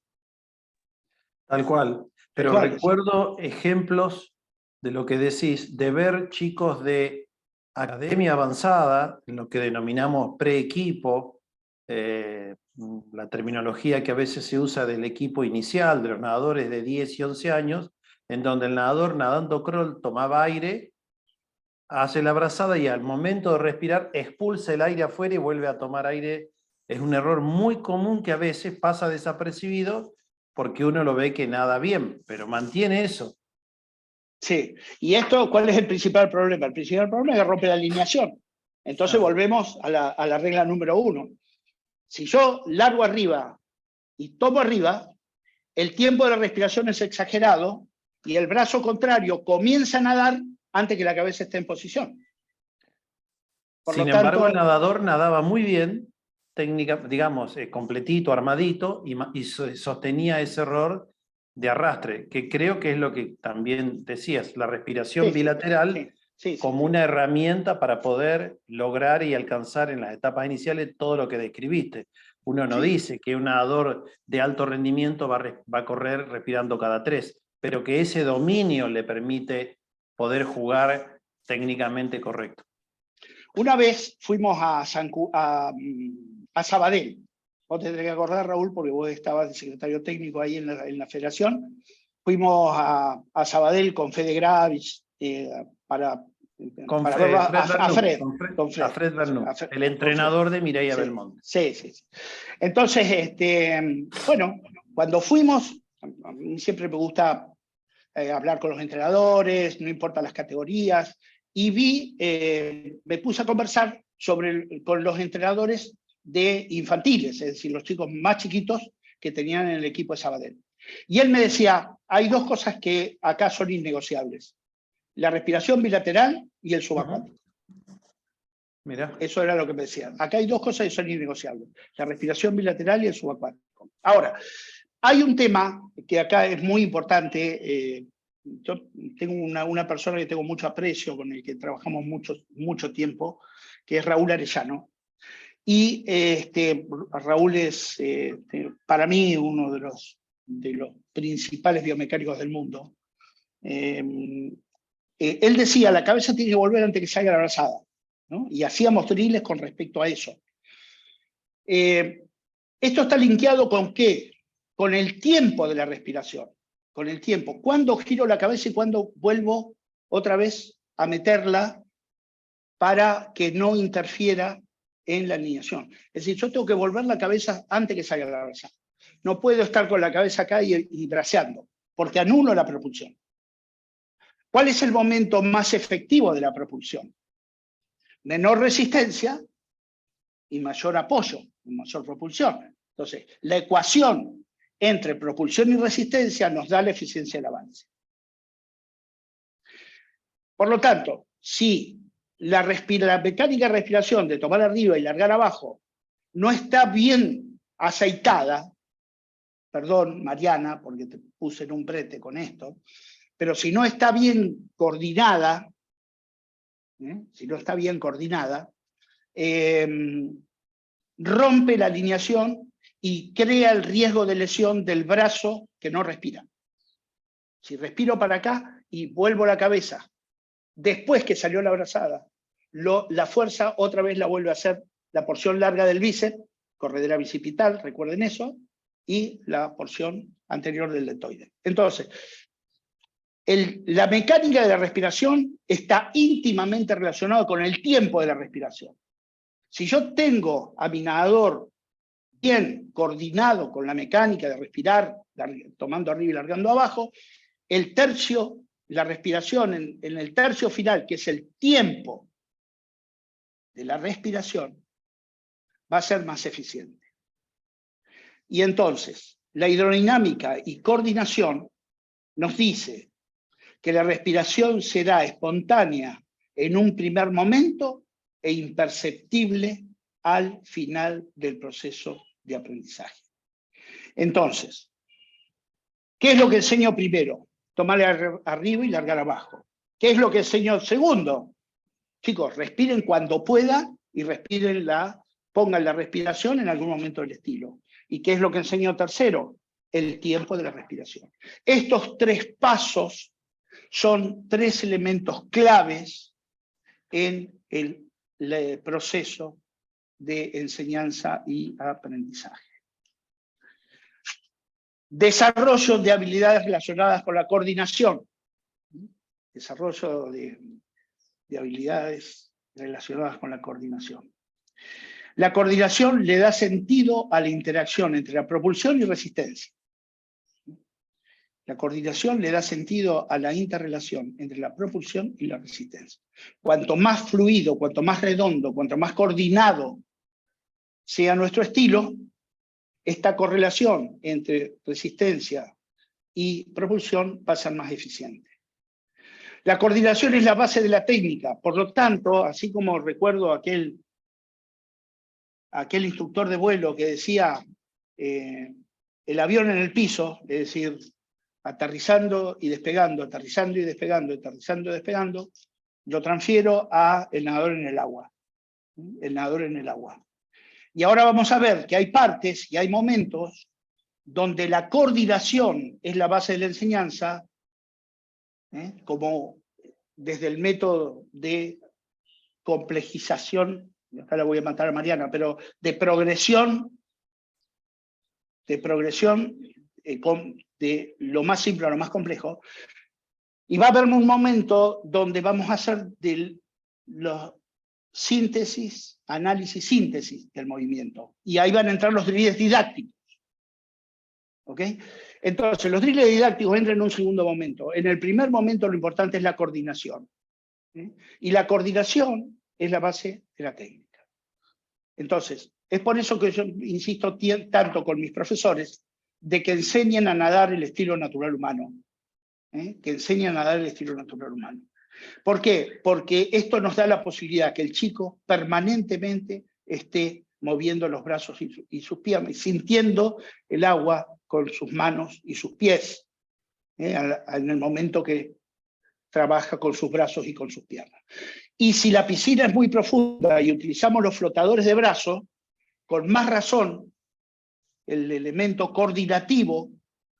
Tal cual. Pero Tal cual, recuerdo ejemplos de lo que decís, de ver chicos de academia avanzada, en lo que denominamos pre-equipo, la terminología que a veces se usa del equipo inicial, de los nadadores de 10 y 11 años, en donde el nadador nadando crawl tomaba aire, hace la brazada y al momento de respirar expulsa el aire afuera y vuelve a tomar aire. Es un error muy común que a veces pasa desapercibido porque uno lo ve que nada bien, pero mantiene eso. Sí, y esto, ¿cuál es el principal problema? El principal problema es que rompe la alineación. Entonces volvemos a la regla número 1. Si yo largo arriba y tomo arriba, el tiempo de la respiración es exagerado y el brazo contrario comienza a nadar antes que la cabeza esté en posición. Sin embargo, el nadador nadaba muy bien, técnica, digamos, completito, armadito, y sostenía ese error de arrastre, que creo que es lo que también decías, la respiración bilateral como una herramienta para poder lograr y alcanzar en las etapas iniciales todo lo que describiste. Uno no dice que un nadador de alto rendimiento va a correr respirando cada 3, pero que ese dominio le permite poder jugar técnicamente correcto. Una vez fuimos a Sabadell. Vos te tenés que acordar, Raúl, porque vos estabas de secretario técnico ahí en la federación. Fuimos a Sabadell con Fede Gravis para ver a Fred Bernú, el entrenador de Mireia Belmonte. Sí. Entonces, bueno, cuando fuimos, a mí siempre me gusta hablar con los entrenadores, no importa las categorías, y me puse a conversar con los entrenadores de infantiles, es decir, los chicos más chiquitos que tenían en el equipo de Sabadell. Y él me decía, hay 2 cosas que acá son innegociables: la respiración bilateral y el subacuático. Mirá. Eso era lo que me decían. Acá hay dos cosas que son innegociables: la respiración bilateral y el subacuático. Ahora, hay un tema que acá es muy importante. Yo tengo una persona que tengo mucho aprecio, con el que trabajamos mucho tiempo, que es Raúl Arellano. Y Raúl es, para mí, uno de los principales biomecánicos del mundo. Él decía, la cabeza tiene que volver antes que salga la brazada, ¿no? Y hacíamos drills con respecto a eso. Esto está linkeado ¿con qué? Con el tiempo de la respiración, con el tiempo. ¿Cuándo giro la cabeza y cuándo vuelvo otra vez a meterla para que no interfiera en la alineación? Es decir, yo tengo que volver la cabeza antes que salga la brazada. No puedo estar con la cabeza acá y braceando, porque anulo la propulsión. ¿Cuál es el momento más efectivo de la propulsión? Menor resistencia y mayor apoyo, mayor propulsión. Entonces, la ecuación entre propulsión y resistencia nos da la eficiencia del avance. Por lo tanto, si la mecánica de respiración de tomar arriba y largar abajo no está bien aceitada, perdón, Mariana, porque te puse en un brete con esto, pero si no está bien coordinada, rompe la alineación y crea el riesgo de lesión del brazo que no respira. Si respiro para acá y vuelvo la cabeza, después que salió la brazada, la fuerza otra vez la vuelve a hacer la porción larga del bíceps, corredera bicipital, recuerden eso, y la porción anterior del deltoide. Entonces, la mecánica de la respiración está íntimamente relacionada con el tiempo de la respiración. Si yo tengo a mi nadador bien coordinado con la mecánica de respirar, tomando arriba y largando abajo, la respiración en el tercio final, que es el tiempo de la respiración, va a ser más eficiente. Y entonces, la hidrodinámica y coordinación nos dice que la respiración será espontánea en un primer momento e imperceptible al final del proceso de aprendizaje. Entonces, ¿qué es lo que enseño primero? Tomar arriba y largar abajo. ¿Qué es lo que enseño segundo? Chicos, respiren cuando puedan y pongan la respiración en algún momento del estilo. ¿Y qué es lo que enseño tercero? El tiempo de la respiración. Estos tres pasos son tres elementos claves en el proceso de enseñanza y aprendizaje. Desarrollo de habilidades relacionadas con la coordinación. Desarrollo de habilidades relacionadas con la coordinación. La coordinación le da sentido a la interacción entre la propulsión y resistencia. La coordinación le da sentido a la interrelación entre la propulsión y la resistencia. Cuanto más fluido, cuanto más redondo, cuanto más coordinado sea nuestro estilo, esta correlación entre resistencia y propulsión va a ser más eficiente. La coordinación es la base de la técnica, por lo tanto, así como recuerdo aquel instructor de vuelo que decía el avión en el piso, es decir, aterrizando y despegando, aterrizando y despegando, aterrizando y despegando, lo transfiero a el nadador en el agua. El nadador en el agua. Y ahora vamos a ver que hay partes y hay momentos donde la coordinación es la base de la enseñanza, como desde el método de complejización, acá la voy a matar a Mariana, pero de progresión de lo más simple a lo más complejo, y va a haber un momento donde vamos a hacer los síntesis, análisis, síntesis del movimiento, y ahí van a entrar los drills didácticos. ¿Ok? Entonces, los drills didácticos entran en un segundo momento. En el primer momento lo importante es la coordinación. Y la coordinación es la base de la técnica. Entonces, es por eso que yo insisto tanto con mis profesores de que enseñen a nadar el estilo natural humano. Que enseñen a nadar el estilo natural humano. ¿Por qué? Porque esto nos da la posibilidad que el chico permanentemente esté moviendo los brazos y sus piernas, y sintiendo el agua con sus manos y sus pies, en el momento que trabaja con sus brazos y con sus piernas. Y si la piscina es muy profunda y utilizamos los flotadores de brazos, con más razón, el elemento coordinativo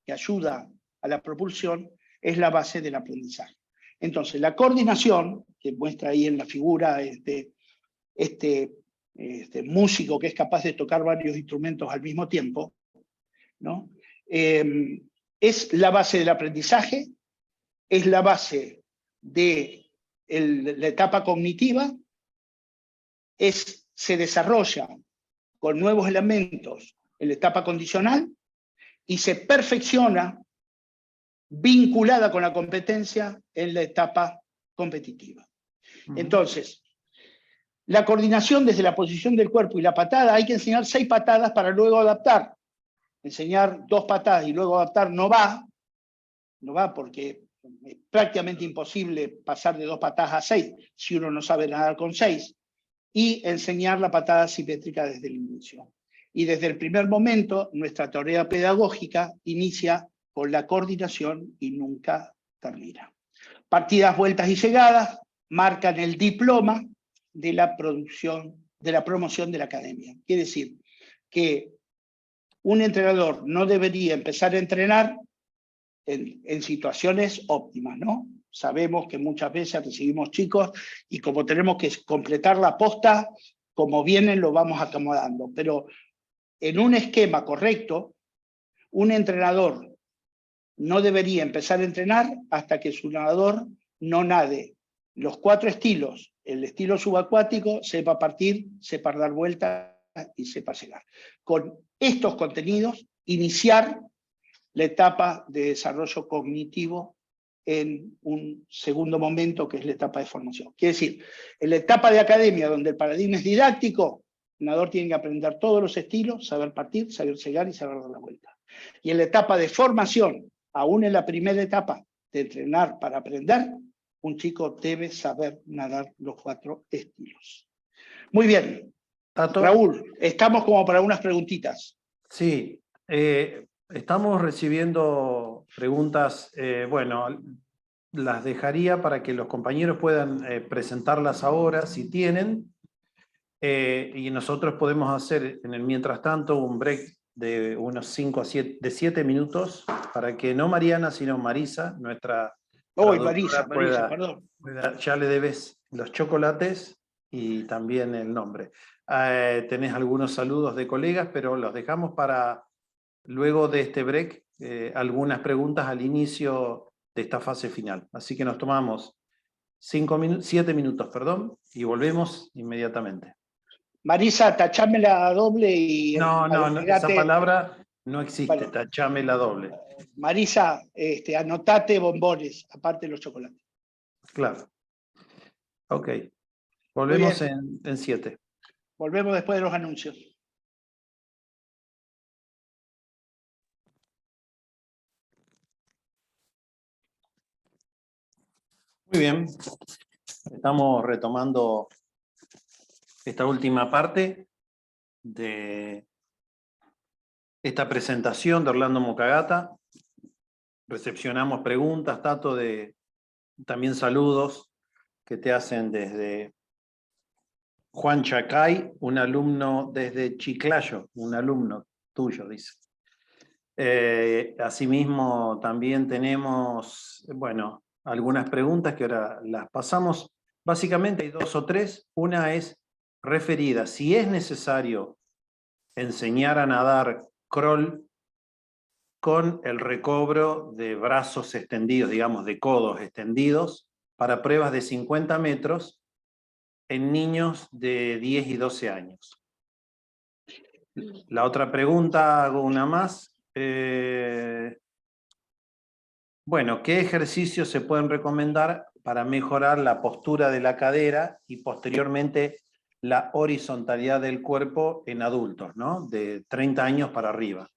que ayuda a la propulsión es la base del aprendizaje. Entonces, la coordinación, que muestra ahí en la figura este músico que es capaz de tocar varios instrumentos al mismo tiempo, ¿no? Es la base del aprendizaje, es la base de la etapa cognitiva, se desarrolla con nuevos elementos en la etapa condicional y se perfecciona vinculada con la competencia en la etapa competitiva. Entonces, la coordinación desde la posición del cuerpo y la patada, hay que enseñar 6 patadas para luego adaptar. Enseñar 2 patadas y luego adaptar no va porque es prácticamente imposible pasar de 2 patadas a 6 si uno no sabe nadar con 6, y enseñar la patada simétrica desde el inicio. Y desde el primer momento, nuestra tarea pedagógica inicia con la coordinación y nunca termina. Partidas, vueltas y llegadas marcan el diploma de la promoción de la academia. Quiere decir que un entrenador no debería empezar a entrenar en situaciones óptimas, ¿no? Sabemos que muchas veces recibimos chicos y como tenemos que completar la posta, como vienen lo vamos acomodando. Pero en un esquema correcto, un entrenador no debería empezar a entrenar hasta que su nadador no nade los 4 estilos, el estilo subacuático, sepa partir, sepa dar vueltas y sepa llegar. Con estos contenidos, iniciar la etapa de desarrollo cognitivo en un segundo momento, que es la etapa de formación. Quiere decir, en la etapa de academia, donde el paradigma es didáctico, el nadador tiene que aprender todos los estilos, saber partir, saber llegar y saber dar la vuelta. Y en la etapa de formación, aún en la primera etapa de entrenar para aprender, un chico debe saber nadar los 4 estilos. Muy bien. Tato. Raúl, estamos como para unas preguntitas. Sí, estamos recibiendo preguntas, bueno, las dejaría para que los compañeros puedan presentarlas ahora, si tienen, y nosotros podemos hacer en el mientras tanto un break de unos 5 a 7 minutos para que no Mariana, sino Marisa, nuestra Marisa, perdón. Ya le debes los chocolates y también el nombre. Tenés algunos saludos de colegas, pero los dejamos para luego de este break, algunas preguntas al inicio de esta fase final. Así que nos tomamos 7 minutos, y volvemos inmediatamente. Marisa, tachame la doble y... No, esa palabra no existe, vale. Tachame la doble. Marisa, anotate bombones, aparte de los chocolates. Claro. Ok. Volvemos en 7. Volvemos después de los anuncios. Muy bien. Estamos retomando esta última parte de esta presentación de Orlando Mokagata. Recepcionamos preguntas, Tato, también saludos que te hacen desde Juan Chacay, un alumno desde Chiclayo, un alumno tuyo, dice. Asimismo, también tenemos, bueno, algunas preguntas que ahora las pasamos. Básicamente hay 2 o 3. Una es referida, si es necesario enseñar a nadar crawl con el recobro de brazos extendidos, digamos, de codos extendidos, para pruebas de 50 metros en niños de 10 y 12 años. La otra pregunta, hago una más. Bueno, ¿qué ejercicios se pueden recomendar para mejorar la postura de la cadera y posteriormente la horizontalidad del cuerpo en adultos, ¿no? De 30 años para arriba?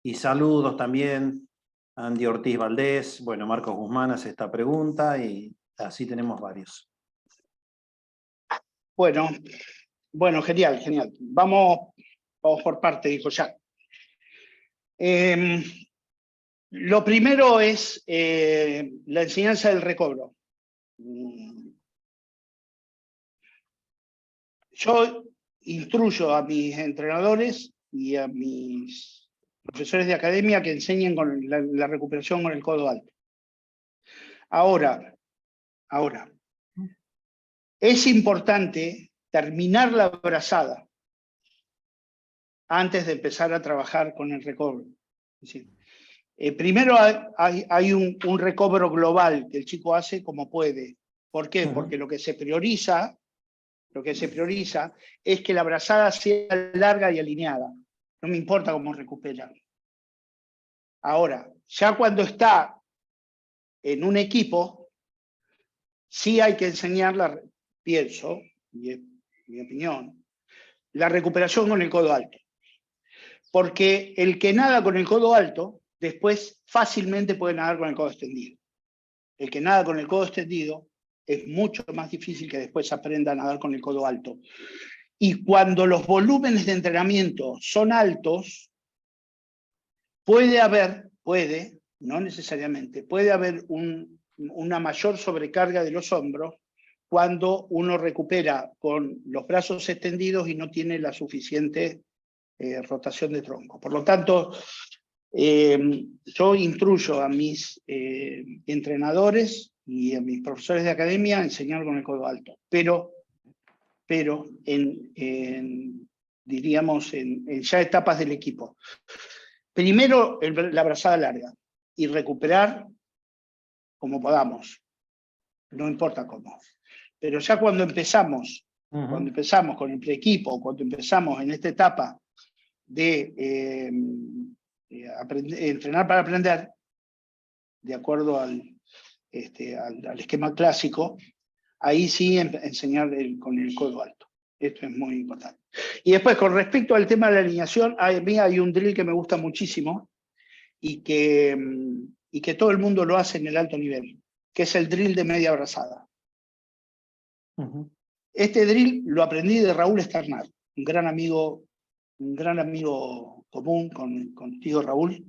Y saludos también a Andy Ortiz Valdés, bueno, Marcos Guzmán hace esta pregunta y así tenemos varios. Bueno, genial, genial. Vamos por parte, dijo Jack. Lo primero es la enseñanza del recobro. Yo instruyo a mis entrenadores y a mis profesores de academia que enseñen con la recuperación con el codo alto. Ahora, es importante terminar la brazada antes de empezar a trabajar con el recobro. Es decir, primero hay un recobro global que el chico hace como puede. ¿Por qué? Porque lo que se prioriza es que la brazada sea larga y alineada. No me importa cómo recupera. Ahora, ya cuando está en un equipo, sí hay que enseñar, pienso, y es mi opinión, la recuperación con el codo alto. Porque el que nada con el codo alto, después fácilmente puede nadar con el codo extendido. El que nada con el codo extendido es mucho más difícil que después aprenda a nadar con el codo alto. Y cuando los volúmenes de entrenamiento son altos, no necesariamente, puede haber una mayor sobrecarga de los hombros cuando uno recupera con los brazos extendidos y no tiene la suficiente rotación de tronco. Por lo tanto, yo instruyo a mis entrenadores y a mis profesores de academia a enseñar con el codo alto, pero diríamos en ya etapas del equipo. Primero la brazada larga y recuperar como podamos, no importa cómo. Pero ya cuando empezamos con el preequipo, cuando empezamos en esta etapa de entrenar para aprender, de acuerdo al esquema clásico, ahí sí enseñar con el codo alto. Esto es muy importante. Y después, con respecto al tema de la alineación, a mí hay un drill que me gusta muchísimo y que todo el mundo lo hace en el alto nivel, que es el drill de media brazada. Este drill lo aprendí de Raúl Esternal, un gran amigo común contigo, Raúl.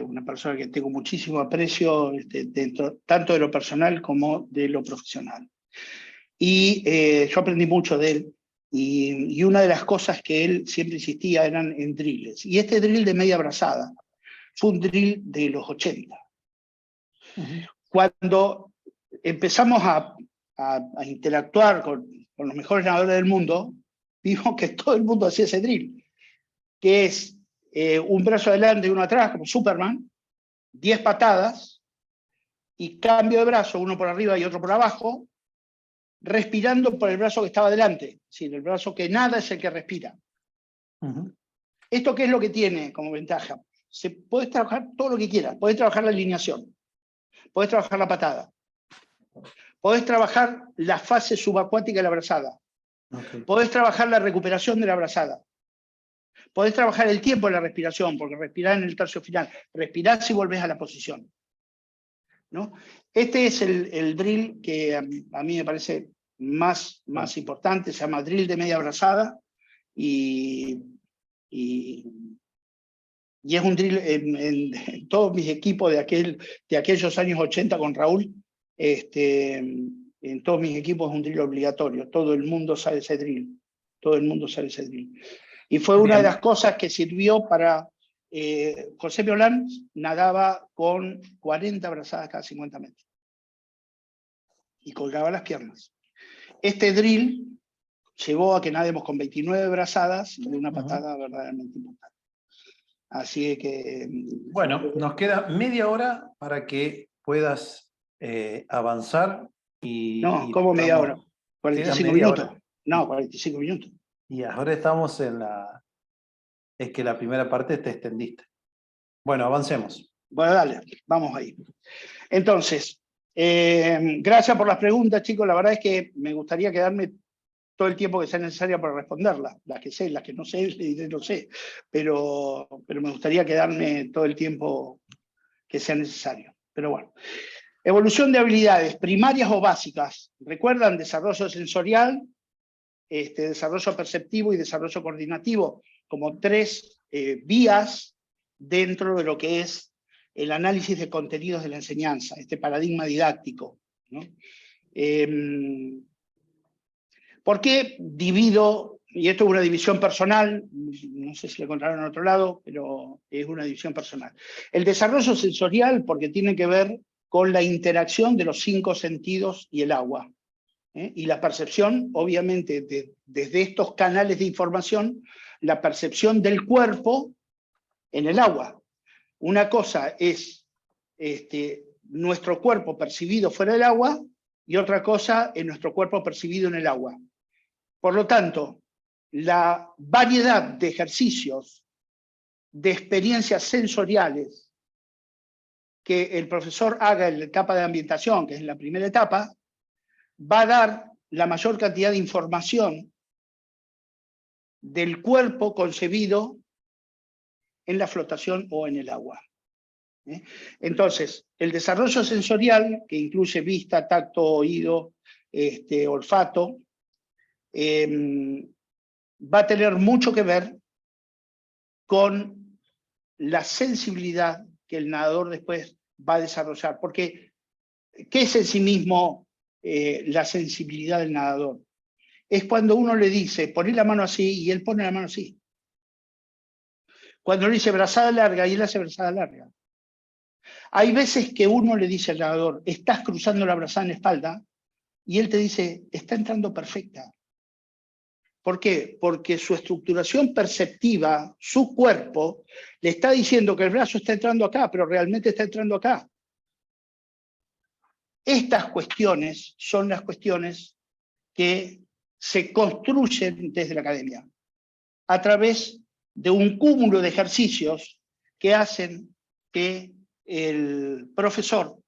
Una persona que tengo muchísimo aprecio dentro, tanto de lo personal como de lo profesional. Y yo aprendí mucho de él, y una de las cosas que él siempre insistía eran en drills. Y este drill de media brazada fue un drill de los 80. Cuando empezamos a interactuar con los mejores nadadores del mundo, vimos que todo el mundo hacía ese drill, que es un brazo adelante y uno atrás, como Superman, 10 patadas, y cambio de brazo, uno por arriba y otro por abajo, respirando por el brazo que estaba adelante. Es decir, el brazo que nada es el que respira. ¿Esto qué es lo que tiene como ventaja? Puedes trabajar todo lo que quieras. Podés trabajar la alineación, podés trabajar la patada, podés trabajar la fase subacuática de la brazada, podés trabajar la recuperación de la brazada, podés trabajar el tiempo de la respiración, porque respirás en el tercio final, respirás y volvés a la posición, ¿no? Este es el drill que a mí me parece más importante, se llama drill de media brazada, y es un drill en todos mis equipos de aquellos años 80 con Raúl. En todos mis equipos es un drill obligatorio, todo el mundo sabe ese drill, y fue una de las cosas que sirvió para José Violán. Nadaba con 40 brazadas cada 50 metros y colgaba las piernas. Este drill llevó a que nademos con 29 brazadas y una patada verdaderamente importante. Así que... Bueno, nos queda media hora para que puedas avanzar. ¿Cómo media hora? 45 minutos. Hora. No, 45 minutos. Y ahora estamos es que la primera parte te extendiste. Bueno, avancemos. Bueno, dale, vamos ahí. Entonces, gracias por las preguntas, chicos. La verdad es que me gustaría quedarme todo el tiempo que sea necesario para responderlas. Las que sé, las que no sé, no sé. Pero me gustaría quedarme todo el tiempo que sea necesario. Pero bueno. Evolución de habilidades primarias o básicas. ¿Recuerdan? Desarrollo sensorial, desarrollo perceptivo y desarrollo coordinativo, como tres vías dentro de lo que es el análisis de contenidos de la enseñanza, este paradigma didáctico, ¿no? ¿Por qué divido? Y esto es una división personal, no sé si lo encontraron en otro lado, pero es una división personal. El desarrollo sensorial, porque tiene que ver con la interacción de los 5 sentidos y el agua. Y la percepción, obviamente, desde estos canales de información, la percepción del cuerpo en el agua. Una cosa es nuestro cuerpo percibido fuera del agua y otra cosa es nuestro cuerpo percibido en el agua. Por lo tanto, la variedad de ejercicios, de experiencias sensoriales que el profesor haga en la etapa de ambientación, que es la primera etapa, va a dar la mayor cantidad de información del cuerpo concebido en la flotación o en el agua. Entonces, el desarrollo sensorial, que incluye vista, tacto, oído, olfato, va a tener mucho que ver con la sensibilidad que el nadador después va a desarrollar. Porque, ¿qué es en sí mismo la sensibilidad del nadador? Es cuando uno le dice, poné la mano así, y él pone la mano así. Cuando le dice brazada larga, y él hace brazada larga. Hay veces que uno le dice al nadador, estás cruzando la brazada en la espalda, y él te dice, está entrando perfecta. ¿Por qué? Porque su estructuración perceptiva, su cuerpo, le está diciendo que el brazo está entrando acá, pero realmente está entrando acá. Estas cuestiones son las cuestiones que se construyen desde la academia, a través de un cúmulo de ejercicios que hacen que el profesor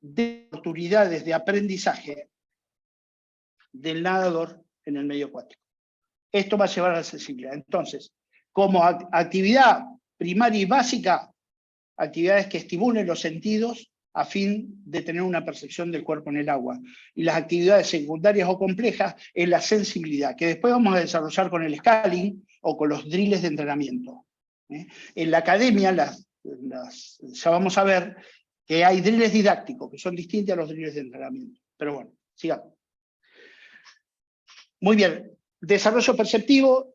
dé oportunidades de aprendizaje del nadador en el medio acuático. Esto va a llevar a la sensibilidad. Entonces, como actividad primaria y básica, actividades que estimulen los sentidos a fin de tener una percepción del cuerpo en el agua. Y las actividades secundarias o complejas es la sensibilidad, que después vamos a desarrollar con el scaling o con los drills de entrenamiento. En la academia ya vamos a ver que hay drills didácticos, que son distintos a los drills de entrenamiento. Pero bueno, sigamos. Muy bien, desarrollo perceptivo,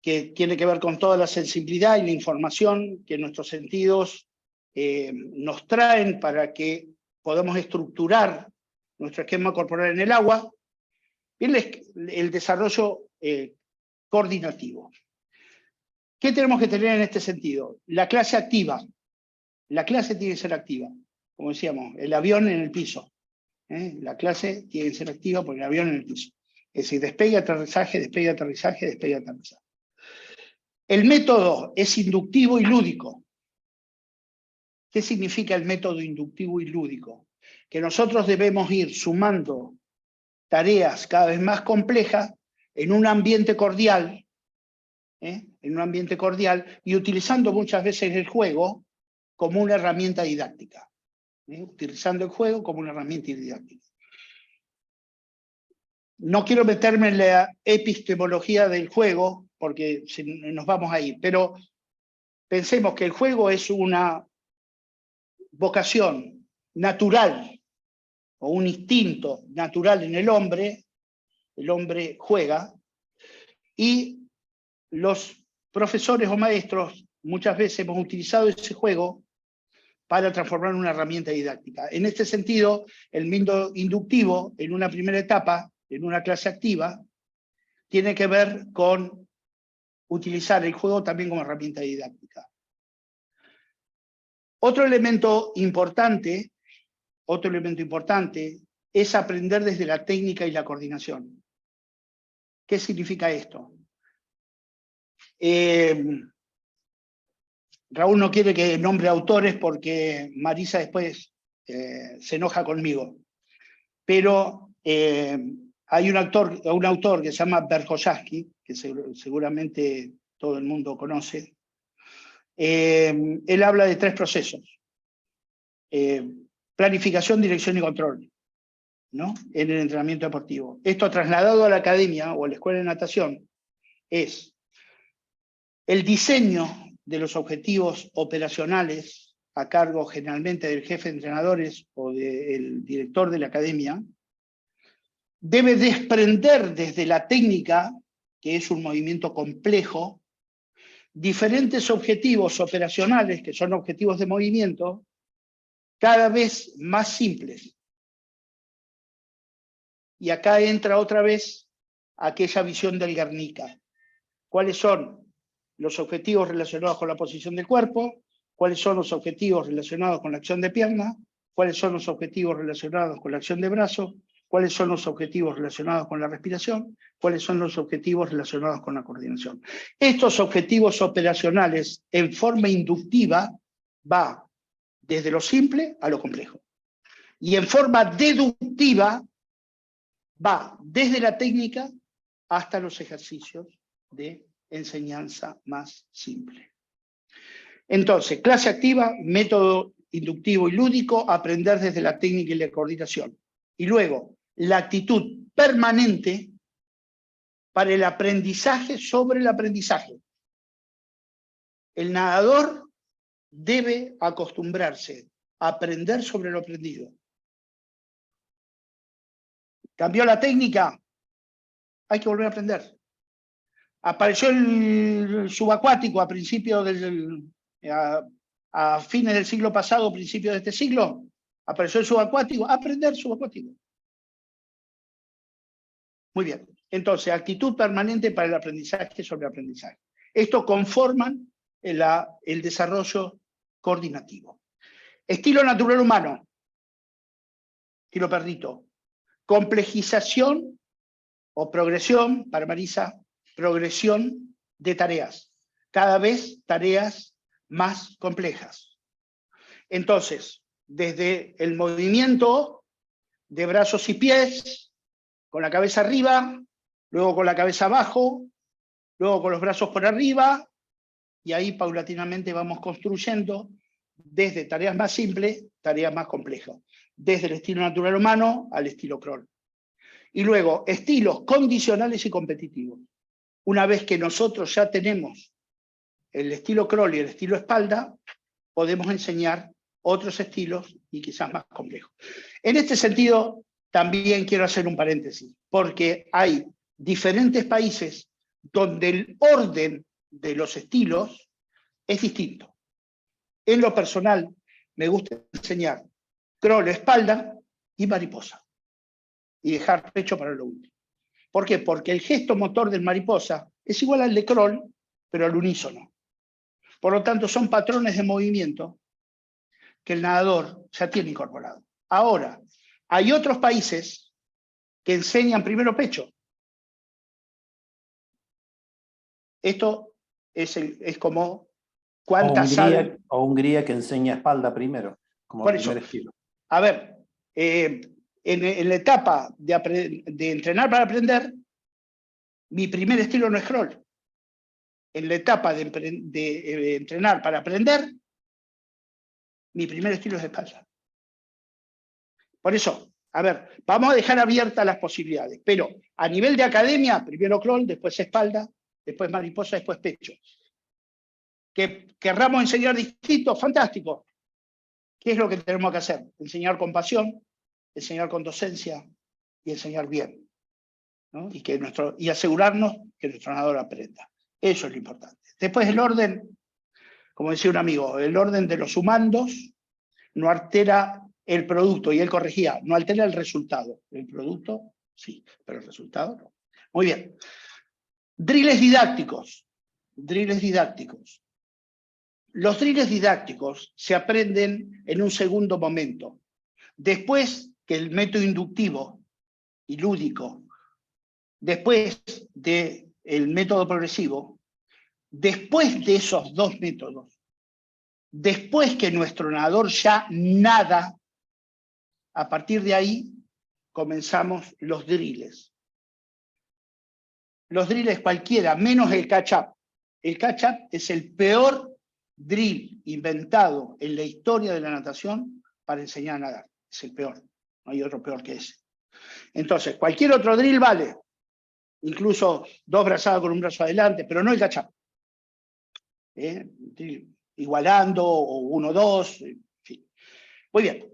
que tiene que ver con toda la sensibilidad y la información que nuestros sentidos nos traen para que podamos estructurar nuestro esquema corporal en el agua. Y el desarrollo coordinativo. ¿Qué tenemos que tener en este sentido? La clase activa. La clase tiene que ser activa. Como decíamos, el avión en el piso. La clase tiene que ser activa por el avión en el piso. Es decir, despegue, aterrizaje, despegue, aterrizaje, despegue, aterrizaje. El método es inductivo y lúdico. ¿Qué significa el método inductivo y lúdico? Que nosotros debemos ir sumando tareas cada vez más complejas en un ambiente cordial, y utilizando muchas veces el juego como una herramienta didáctica. Utilizando el juego como una herramienta didáctica. No quiero meterme en la epistemología del juego, porque nos vamos a ir, pero pensemos que el juego es una vocación natural, o un instinto natural en el hombre juega, y los profesores o maestros muchas veces hemos utilizado ese juego para transformar en una herramienta didáctica. En este sentido, el método inductivo, en una primera etapa, en una clase activa, tiene que ver con utilizar el juego también como herramienta didáctica. Otro elemento importante es aprender desde la técnica y la coordinación. ¿Qué significa esto? Raúl no quiere que nombre autores porque Marisa después se enoja conmigo. Pero hay un autor que se llama Berkowski, que seguramente todo el mundo conoce. Él habla de 3 procesos. planificación, dirección y control, ¿no? En el entrenamiento deportivo. Esto trasladado a la academia o a la escuela de natación es el diseño de los objetivos operacionales a cargo generalmente del jefe de entrenadores o del director de la academia. Debe desprender desde la técnica, que es un movimiento complejo, diferentes objetivos operacionales, que son objetivos de movimiento, cada vez más simples. Y acá entra otra vez aquella visión del Guernica. ¿Cuáles son los objetivos relacionados con la posición del cuerpo? ¿Cuáles son los objetivos relacionados con la acción de pierna? ¿Cuáles son los objetivos relacionados con la acción de brazo? ¿Cuáles son los objetivos relacionados con la respiración? ¿Cuáles son los objetivos relacionados con la coordinación? Estos objetivos operacionales en forma inductiva va desde lo simple a lo complejo. Y en forma deductiva va desde la técnica hasta los ejercicios de enseñanza más simple. Entonces, clase activa, método inductivo y lúdico, aprender desde la técnica y la coordinación. Y luego, la actitud permanente para el aprendizaje sobre el aprendizaje. El nadador debe acostumbrarse a aprender sobre lo aprendido. ¿Cambió la técnica? Hay que volver a aprender. Apareció el subacuático a principios a fines del siglo pasado, principios de este siglo. Apareció el subacuático. Aprender subacuático. Muy bien. Entonces, actitud permanente para el aprendizaje sobre aprendizaje. Esto conforman el desarrollo coordinativo. Estilo natural humano. Estilo perrito. Complejización o progresión, para Marisa, progresión de tareas. Cada vez tareas más complejas. Entonces, desde el movimiento de brazos y pies, con la cabeza arriba, luego con la cabeza abajo, luego con los brazos por arriba, y ahí paulatinamente vamos construyendo desde tareas más simples, tareas más complejas. Desde el estilo natural humano al estilo crawl. Y luego, estilos condicionales y competitivos. Una vez que nosotros ya tenemos el estilo crawl y el estilo espalda, podemos enseñar otros estilos y quizás más complejos. En este sentido, también quiero hacer un paréntesis, porque hay diferentes países donde el orden de los estilos es distinto. En lo personal, me gusta enseñar crawl, espalda y mariposa. Y dejar pecho para lo último. ¿Por qué? Porque el gesto motor del mariposa es igual al de crawl, pero al unísono. Por lo tanto, son patrones de movimiento que el nadador ya tiene incorporado. Ahora, hay otros países que enseñan primero pecho. Esto es como cuántas saben. O Hungría que enseña espalda primero, como Por primer eso, estilo. a ver, en la etapa de entrenar para aprender, mi primer estilo no es crawl. En la etapa de entrenar para aprender, mi primer estilo es espalda. Por eso, a ver, vamos a dejar abiertas las posibilidades, pero a nivel de academia, primero crawl, después espalda, después mariposa, después pecho. ¿Que querramos enseñar distinto? Fantástico. ¿Qué es lo que tenemos que hacer? Enseñar con pasión, enseñar con docencia y enseñar bien, ¿no? Y asegurarnos que nuestro nadador aprenda. Eso es lo importante. Después el orden, como decía un amigo, el orden de los sumandos no altera el producto, y él corregía, no altera el resultado. El producto sí, pero el resultado no. Muy bien. Drills didácticos. Drills didácticos. Los drills didácticos se aprenden en un segundo momento. Después que el método inductivo y lúdico, después del método progresivo, después de esos dos métodos, después que nuestro nadador ya nada, a partir de ahí comenzamos los drills. Los drills cualquiera, menos el catch-up. El catch-up es el peor drill inventado en la historia de la natación para enseñar a nadar. Es el peor, no hay otro peor que ese. Entonces, cualquier otro drill vale, incluso 2 brazadas con un brazo adelante, pero no el catch-up. Igualando, o 1-2, en fin. Muy bien.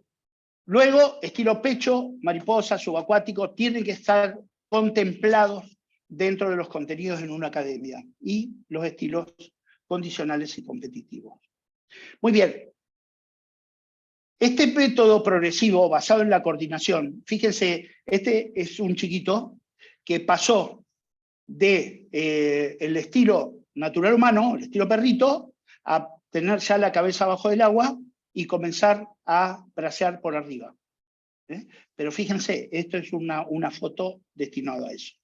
Luego, estilo pecho, mariposa, subacuático, tienen que estar contemplados dentro de los contenidos en una academia, y los estilos condicionales y competitivos. Muy bien. Este método progresivo basado en la coordinación, fíjense, este es un chiquito que pasó de el estilo natural humano, el estilo perrito, a tener ya la cabeza abajo del agua y comenzar a bracear por arriba. Pero fíjense, esto es una foto destinada a eso.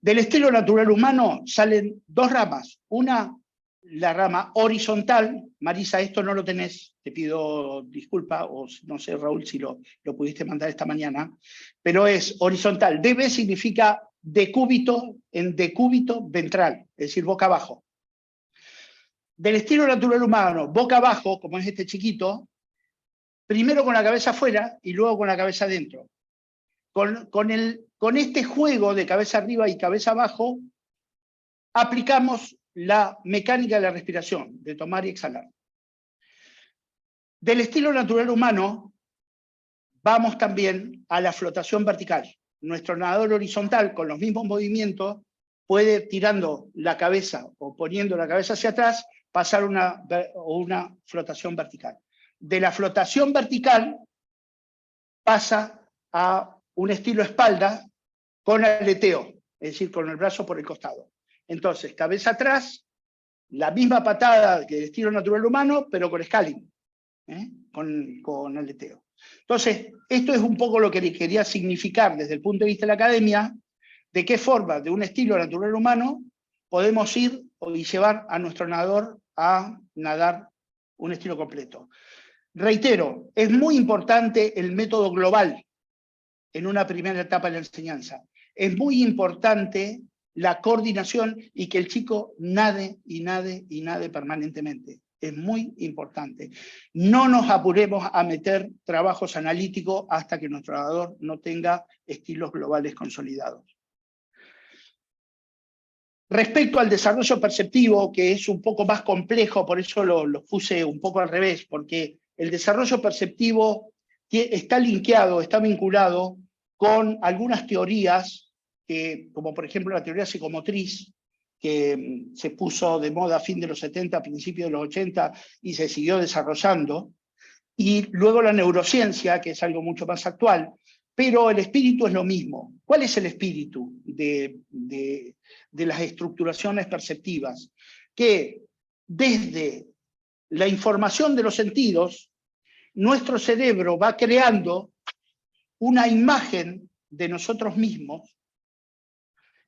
Del estilo natural humano salen 2 ramas. Una, la rama horizontal. Marisa, esto no lo tenés, te pido disculpa, o no sé, Raúl, si lo pudiste mandar esta mañana, pero es horizontal. DB significa decúbito en decúbito ventral, es decir, boca abajo. Del estilo natural humano, boca abajo, como es este chiquito, primero con la cabeza afuera y luego con la cabeza adentro. Con este juego de cabeza arriba y cabeza abajo, aplicamos la mecánica de la respiración, de tomar y exhalar. Del estilo natural humano, vamos también a la flotación vertical. Nuestro nadador horizontal, con los mismos movimientos, puede, tirando la cabeza o poniendo la cabeza hacia atrás, pasar una flotación vertical. De la flotación vertical pasa a un estilo espalda con aleteo, es decir, con el brazo por el costado. Entonces, cabeza atrás, la misma patada que el estilo natural humano, pero con scaling, con aleteo. Entonces, esto es un poco lo que quería significar desde el punto de vista de la academia, de qué forma de un estilo natural humano podemos ir y llevar a nuestro nadador a nadar un estilo completo. Reitero, es muy importante el método global en una primera etapa de la enseñanza. Es muy importante la coordinación y que el chico nade y nade y nade permanentemente. Es muy importante. No nos apuremos a meter trabajos analíticos hasta que nuestro nadador no tenga estilos globales consolidados. Respecto al desarrollo perceptivo, que es un poco más complejo, por eso lo puse un poco al revés, porque el desarrollo perceptivo está linkeado, está vinculado con algunas teorías, como por ejemplo la teoría psicomotriz, que se puso de moda a fin de los 70, a principios de los 80, y se siguió desarrollando, y luego la neurociencia, que es algo mucho más actual, pero el espíritu es lo mismo. ¿Cuál es el espíritu de las estructuraciones perceptivas? Que desde la información de los sentidos, nuestro cerebro va creando una imagen de nosotros mismos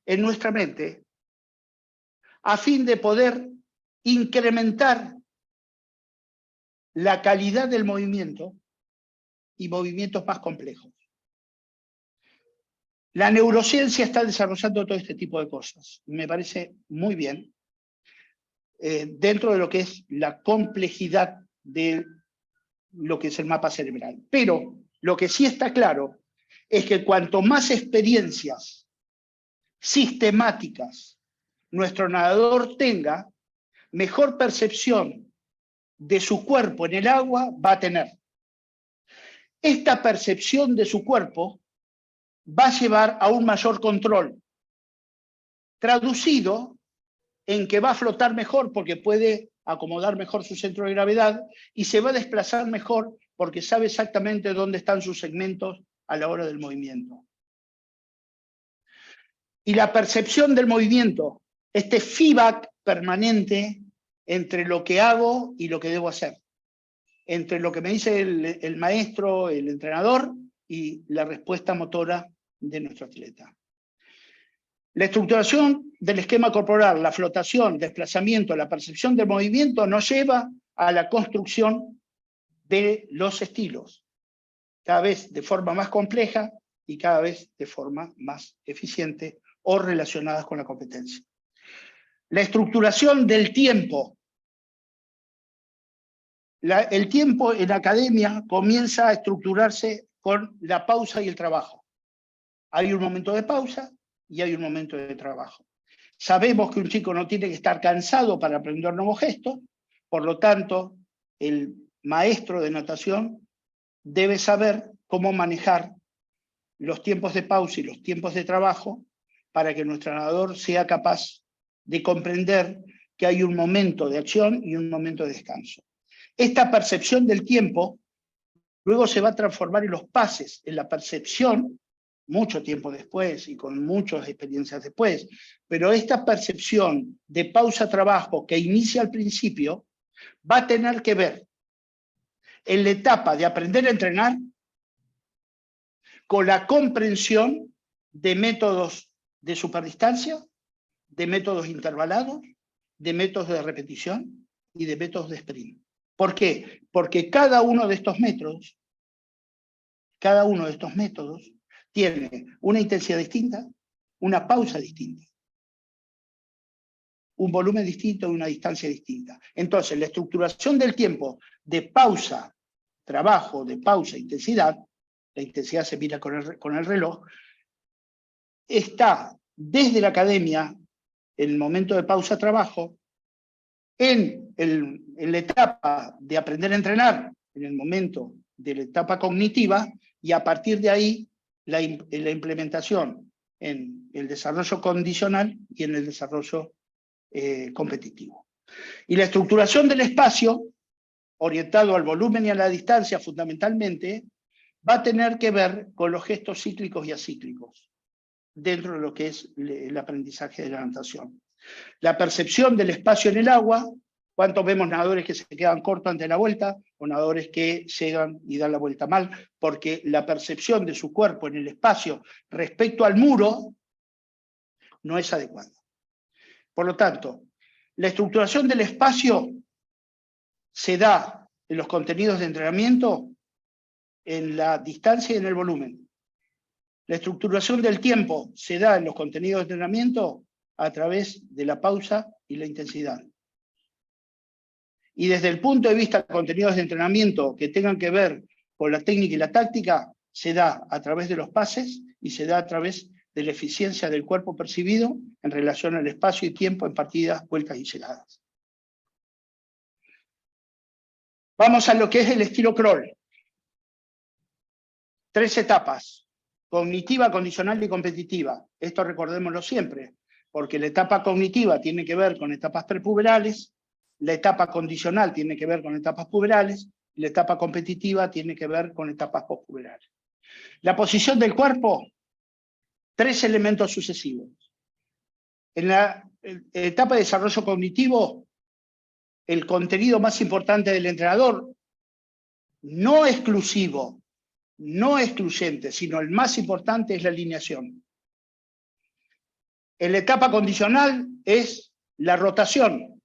en nuestra mente a fin de poder incrementar la calidad del movimiento y movimientos más complejos. La neurociencia está desarrollando todo este tipo de cosas. Me parece muy bien, dentro de lo que es la complejidad de lo que es el mapa cerebral. Pero lo que sí está claro es que cuanto más experiencias sistemáticas nuestro nadador tenga, mejor percepción de su cuerpo en el agua va a tener. Esta percepción de su cuerpo va a llevar a un mayor control, traducido en que va a flotar mejor porque puede acomodar mejor su centro de gravedad y se va a desplazar mejor porque sabe exactamente dónde están sus segmentos a la hora del movimiento. Y la percepción del movimiento, este feedback permanente entre lo que hago y lo que debo hacer, entre lo que me dice el maestro, el entrenador, y la respuesta motora de nuestro atleta. La estructuración del esquema corporal, la flotación, desplazamiento, la percepción del movimiento nos lleva a la construcción de los estilos, cada vez de forma más compleja y cada vez de forma más eficiente o relacionadas con la competencia. La estructuración del tiempo El tiempo en la academia comienza a estructurarse con la pausa y el trabajo. Hay un momento de pausa y hay un momento de trabajo. Sabemos que un chico no tiene que estar cansado para aprender nuevos gestos, por lo tanto, el maestro de natación debe saber cómo manejar los tiempos de pausa y los tiempos de trabajo para que nuestro nadador sea capaz de comprender que hay un momento de acción y un momento de descanso. Esta percepción del tiempo luego se va a transformar en los pases, en la percepción, mucho tiempo después y con muchas experiencias después, pero esta percepción de pausa-trabajo que inicia al principio va a tener que ver en la etapa de aprender a entrenar con la comprensión de métodos de superdistancia, de métodos intervalados, de métodos de repetición y de métodos de sprint. ¿Por qué? Porque cada uno de estos métodos tiene una intensidad distinta, una pausa distinta, un volumen distinto y una distancia distinta. Entonces, la estructuración del tiempo de pausa, trabajo, de pausa, intensidad, la intensidad se mira con el reloj, está desde la academia, en el momento de pausa, trabajo, en la etapa de aprender a entrenar, en el momento de la etapa cognitiva, y a partir de ahí la implementación en el desarrollo condicional y en el desarrollo competitivo. Y la estructuración del espacio, orientado al volumen y a la distancia fundamentalmente, va a tener que ver con los gestos cíclicos y acíclicos, dentro de lo que es el aprendizaje de la natación. La percepción del espacio en el agua, cuántos vemos nadadores que se quedan cortos ante la vuelta, o nadadores que llegan y dan la vuelta mal, porque la percepción de su cuerpo en el espacio respecto al muro no es adecuada. Por lo tanto, la estructuración del espacio se da en los contenidos de entrenamiento, en la distancia y en el volumen. La estructuración del tiempo se da en los contenidos de entrenamiento a través de la pausa y la intensidad. Y desde el punto de vista de contenidos de entrenamiento que tengan que ver con la técnica y la táctica, se da a través de los pases y se da a través de la eficiencia del cuerpo percibido en relación al espacio y tiempo en partidas, vueltas y llegadas. Vamos a lo que es el estilo crawl. 3 etapas: cognitiva, condicional y competitiva. Esto recordémoslo siempre, porque la etapa cognitiva tiene que ver con etapas prepuberales, la etapa condicional tiene que ver con etapas puberales, y la etapa competitiva tiene que ver con etapas postpuberales. La posición del cuerpo, 3 elementos sucesivos. En la etapa de desarrollo cognitivo, el contenido más importante del entrenador, no exclusivo, no excluyente, sino el más importante, es la alineación. En la etapa condicional es la rotación.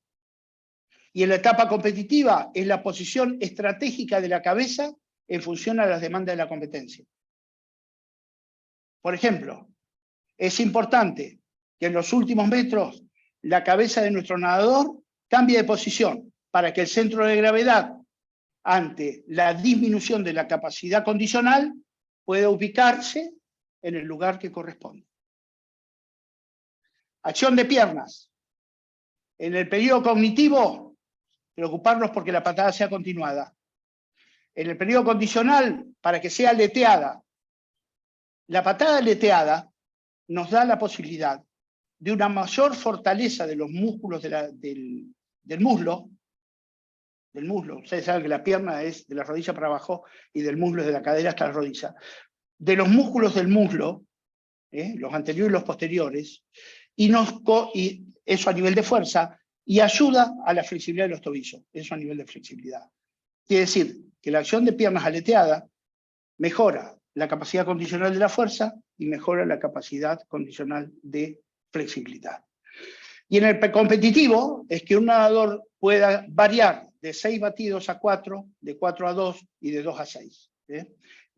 Y en la etapa competitiva es la posición estratégica de la cabeza en función a las demandas de la competencia. Por ejemplo, es importante que en los últimos metros la cabeza de nuestro nadador cambie de posición para que el centro de gravedad, ante la disminución de la capacidad condicional, pueda ubicarse en el lugar que corresponde. Acción de piernas. En el periodo cognitivo, preocuparnos porque la patada sea continuada. En el periodo condicional, para que sea aleteada. La patada aleteada nos da la posibilidad de una mayor fortaleza de los músculos del muslo. Ustedes saben que la pierna es de la rodilla para abajo y del muslo es de la cadera hasta la rodilla. De los músculos del muslo, los anteriores y los posteriores, y eso a nivel de fuerza, y ayuda a la flexibilidad de los tobillos, eso a nivel de flexibilidad. Quiere decir que la acción de piernas aleteada mejora la capacidad condicional de la fuerza y mejora la capacidad condicional de flexibilidad. Y en el competitivo es que un nadador pueda variar de 6 batidos a 4, de 4 a 2 y de 2 a 6.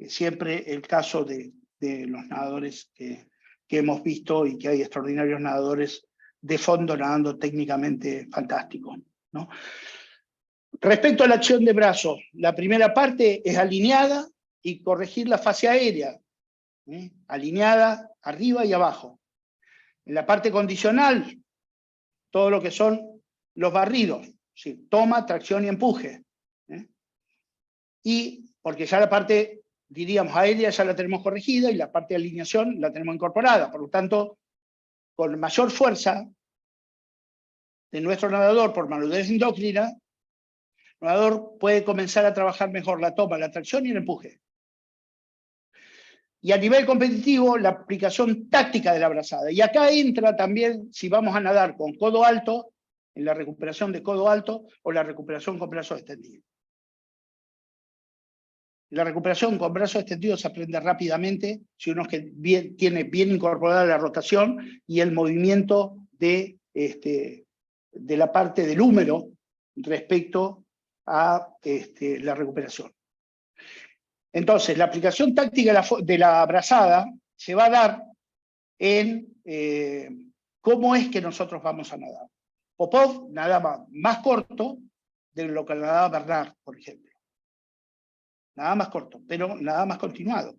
Siempre el caso de los nadadores que hemos visto, y que hay extraordinarios nadadores de fondo nadando técnicamente fantásticos, ¿no? Respecto a la acción de brazo, la primera parte es alineada y corregir la fase aérea, alineada arriba y abajo. En la parte condicional, todo lo que son los barridos, ¿sí? Toma, tracción y empuje. Y porque ya la parte, diríamos, aérea ya la tenemos corregida y la parte de alineación la tenemos incorporada. Por lo tanto, con mayor fuerza de nuestro nadador por madurez endócrina, el nadador puede comenzar a trabajar mejor la toma, la tracción y el empuje. Y a nivel competitivo, la aplicación táctica de la brazada. Y acá entra también, si vamos a nadar con codo alto, en la recuperación de codo alto, o la recuperación con brazos extendidos. La recuperación con brazos extendidos se aprende rápidamente si uno tiene bien incorporada la rotación y el movimiento de la parte del húmero respecto a la recuperación. Entonces, la aplicación táctica de la brazada se va a dar en cómo es que nosotros vamos a nadar. Popov nadaba más corto de lo que nadaba Bernard, por ejemplo. Nada más corto, pero nada más continuado.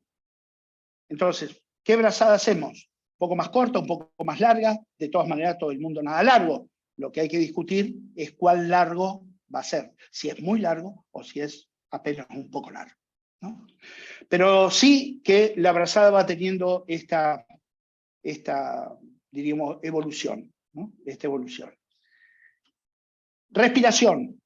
Entonces, ¿qué brazada hacemos? Un poco más corta, un poco más larga. De todas maneras, todo el mundo nada largo. Lo que hay que discutir es cuál largo va a ser. Si es muy largo o si es apenas un poco largo, ¿no? Pero sí que la brazada va teniendo esta diríamos, evolución, ¿no? Esta evolución. Respiración.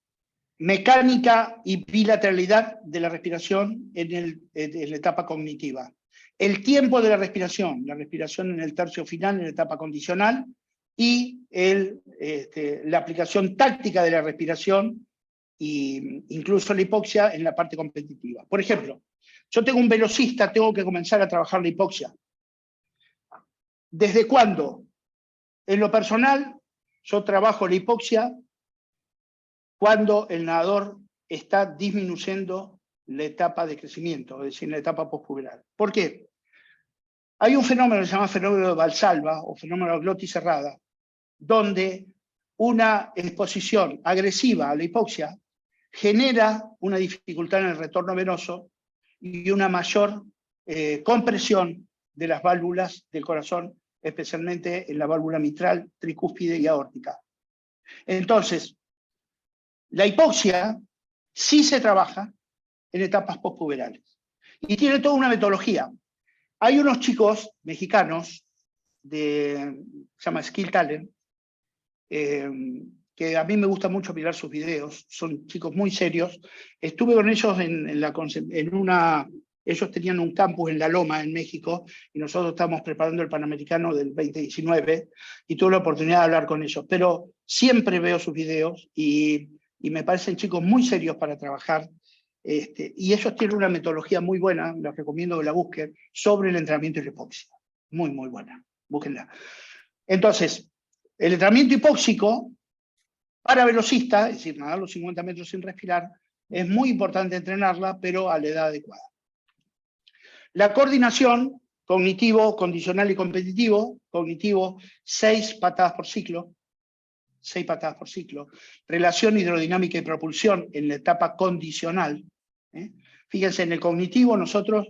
Mecánica y bilateralidad de la respiración en la etapa cognitiva. El tiempo de la respiración en el tercio final, en la etapa condicional, y la aplicación táctica de la respiración, e incluso la hipoxia en la parte competitiva. Por ejemplo, yo tengo un velocista, tengo que comenzar a trabajar la hipoxia. ¿Desde cuándo? En lo personal, yo trabajo la hipoxia cuando el nadador está disminuyendo la etapa de crecimiento, es decir, la etapa postpuberal. ¿Por qué? Hay un fenómeno que se llama fenómeno de Valsalva o fenómeno de glotis cerrada, donde una exposición agresiva a la hipoxia genera una dificultad en el retorno venoso y una mayor compresión de las válvulas del corazón, especialmente en la válvula mitral, tricúspide y aórtica. Entonces, la hipoxia sí se trabaja en etapas postpuberales y tiene toda una metodología. Hay unos chicos mexicanos, se llama Skill Talent, que a mí me gusta mucho mirar sus videos, son chicos muy serios. Estuve con ellos ellos tenían un campus en La Loma, en México, y nosotros estábamos preparando el Panamericano del 2019, y tuve la oportunidad de hablar con ellos. Pero siempre veo sus videos, y me parecen chicos muy serios para trabajar, y ellos tienen una metodología muy buena, les recomiendo que la busquen, sobre el entrenamiento y la hipoxia. Muy, muy buena, búsquenla. Entonces, el entrenamiento hipóxico para velocistas, es decir, nadar los 50 metros sin respirar, es muy importante entrenarla, pero a la edad adecuada. La coordinación, cognitivo, condicional y competitivo, cognitivo, 6 patadas por ciclo, 6 patadas por ciclo, relación hidrodinámica y propulsión en la etapa condicional. Fíjense, en el cognitivo nosotros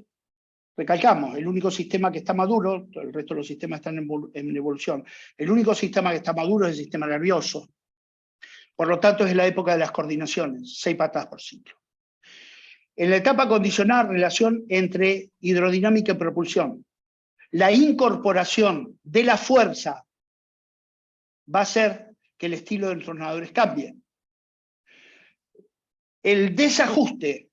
recalcamos, el único sistema que está maduro, el resto de los sistemas están en evolución, el único sistema que está maduro es el sistema nervioso. Por lo tanto, es la época de las coordinaciones, 6 patadas por ciclo. En la etapa condicional, relación entre hidrodinámica y propulsión. La incorporación de la fuerza va a hacer que el estilo de los nadadores cambie. El desajuste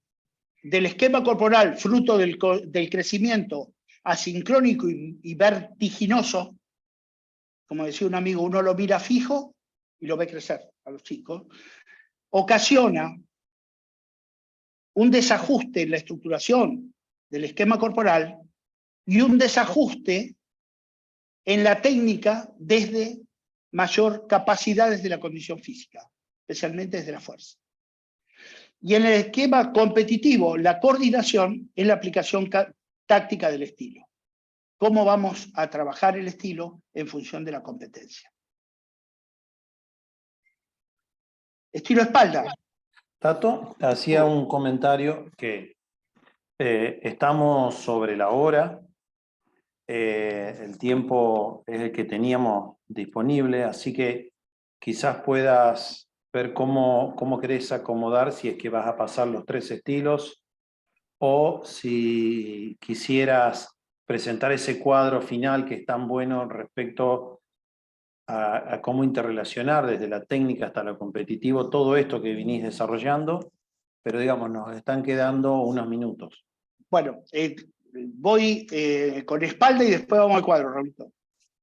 del esquema corporal, fruto del crecimiento asincrónico y vertiginoso, como decía un amigo, uno lo mira fijo y lo ve crecer a los chicos, ocasiona un desajuste en la estructuración del esquema corporal y un desajuste en la técnica desde mayor capacidad desde la condición física, especialmente desde la fuerza. Y en el esquema competitivo, la coordinación es la aplicación táctica del estilo. ¿Cómo vamos a trabajar el estilo en función de la competencia? Estilo espalda. Tato hacía un comentario que estamos sobre la hora, el tiempo es el que teníamos disponible, así que quizás puedas ver cómo querés acomodar, si es que vas a pasar los 3 estilos, o si quisieras presentar ese cuadro final que es tan bueno respecto a cómo interrelacionar desde la técnica hasta lo competitivo todo esto que vinís desarrollando, pero digamos, nos están quedando unos minutos. Bueno, voy con espalda y después vamos al cuadro, Raulito.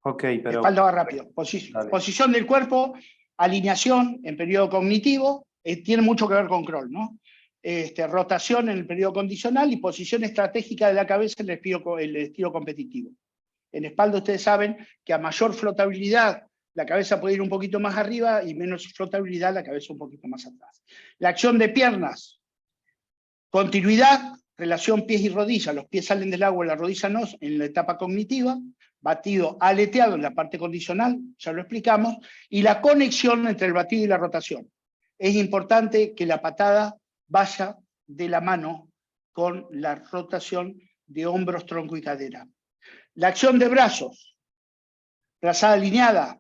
Ok, pero... Espalda va rápido. Dale. Posición del cuerpo, alineación en periodo cognitivo, tiene mucho que ver con Kroll, ¿no? Rotación en el periodo condicional y posición estratégica de la cabeza en el estilo competitivo. En espalda ustedes saben que a mayor flotabilidad la cabeza puede ir un poquito más arriba y menos flotabilidad la cabeza un poquito más atrás. La acción de piernas, continuidad, relación pies y rodillas. Los pies salen del agua, la rodilla no, en la etapa cognitiva. Batido aleteado en la parte condicional, ya lo explicamos. Y la conexión entre el batido y la rotación. Es importante que la patada vaya de la mano con la rotación de hombros, tronco y cadera. La acción de brazos, brazada alineada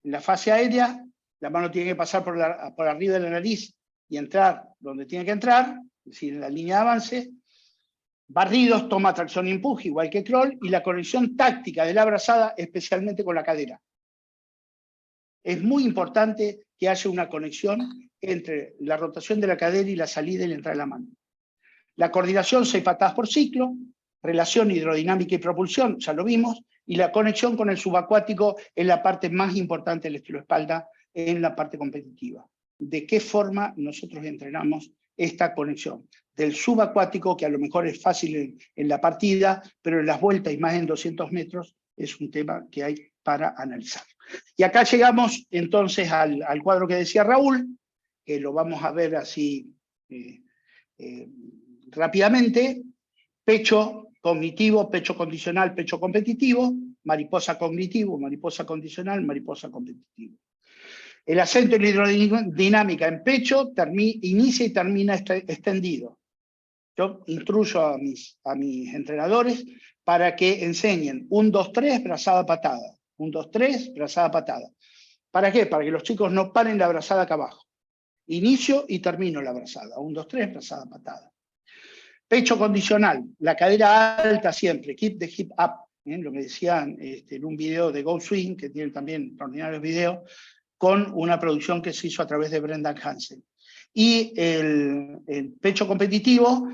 en la fase aérea, la mano tiene que pasar por arriba de la nariz y entrar donde tiene que entrar, es decir, en la línea de avance. Barridos, toma, tracción y empuje, igual que crawl, y la conexión táctica de la brazada, especialmente con la cadera. Es muy importante que haya una conexión entre la rotación de la cadera y la salida y la entrada de la mano. La coordinación, 6 patadas por ciclo, relación hidrodinámica y propulsión, ya lo vimos, y la conexión con el subacuático es la parte más importante del estilo espalda en la parte competitiva. ¿De qué forma nosotros entrenamos esta conexión? Del subacuático, que a lo mejor es fácil en la partida, pero en las vueltas y más en 200 metros es un tema que hay para analizar. Y acá llegamos entonces al cuadro que decía Raúl, que lo vamos a ver así rápidamente. Pecho cognitivo, pecho condicional, pecho competitivo, mariposa cognitivo, mariposa condicional, mariposa competitivo. El acento en la hidrodinámica en pecho inicia y termina extendido. Yo instruyo a mis entrenadores para que enseñen 1, 2, 3, brazada, patada. 1, 2, 3, brazada, patada. ¿Para qué? Para que los chicos no paren la brazada acá abajo. Inicio y termino la brazada. 1, 2, 3, brazada, patada. Pecho condicional, la cadera alta siempre, keep the hip up. Lo que decían en un video de Go Swing, que tienen también extraordinarios videos, con una producción que se hizo a través de Brendan Hansen. Y el pecho competitivo,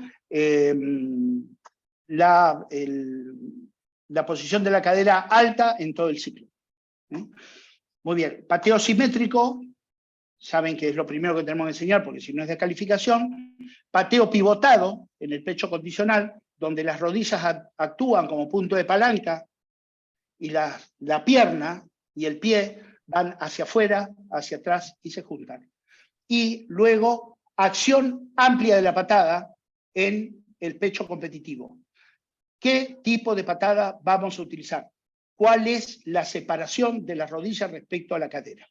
la posición de la cadera alta en todo el ciclo. Muy bien, pateo simétrico, saben que es lo primero que tenemos que enseñar, porque si no es de calificación. Pateo pivotado en el pecho condicional, donde las rodillas actúan como punto de palanca y la pierna y el pie van hacia afuera, hacia atrás y se juntan. Y luego, acción amplia de la patada en el pecho competitivo. ¿Qué tipo de patada vamos a utilizar? ¿Cuál es la separación de las rodillas respecto a la cadera?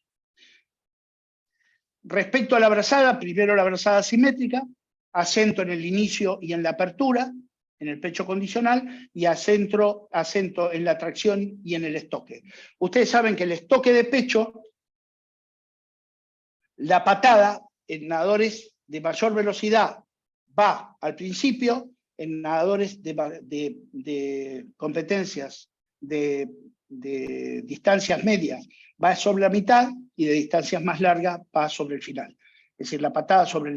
Respecto a la brazada, primero la brazada simétrica, acento en el inicio y en la apertura, en el pecho condicional, y acento en la tracción y en el estoque. Ustedes saben que el estoque de pecho, la patada en nadadores de mayor velocidad va al principio, en nadadores de competencias de distancias medias va sobre la mitad y de distancias más largas va sobre el final. Es decir, la patada sobre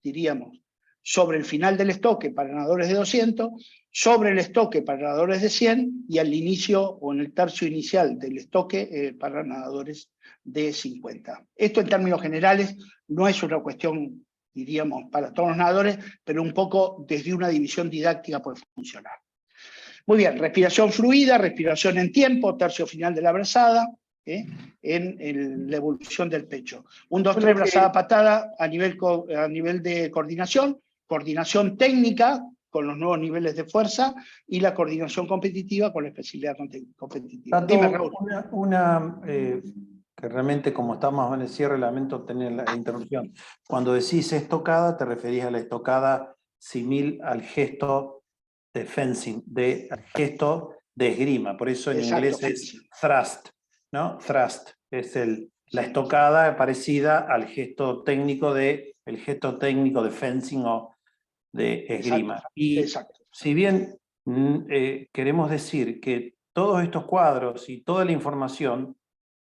diríamos, sobre el final del estoque para nadadores de 200, sobre el estoque para nadadores de 100 y al inicio o en el tercio inicial del estoque para nadadores de 50. Esto en términos generales no es una cuestión, diríamos, para todos los nadadores, pero un poco desde una división didáctica puede funcionar. Muy bien, respiración fluida, respiración en tiempo, tercio final de la brazada, en la evolución del pecho. 1, 2, 3, brazada, patada a nivel de coordinación, coordinación técnica con los nuevos niveles de fuerza y la coordinación competitiva con la especialidad competitiva. Tato, Dime, Raúl. que realmente como estamos en el cierre, lamento tener la interrupción. Cuando decís estocada, te referís a la estocada simil al gesto de fencing, al gesto de esgrima. Por eso en Exacto, inglés es fencing. thrust, ¿no? Thrust es la estocada parecida al gesto técnico el gesto técnico de fencing o de esgrima. Exacto, Y exacto. si bien queremos decir que todos estos cuadros y toda la información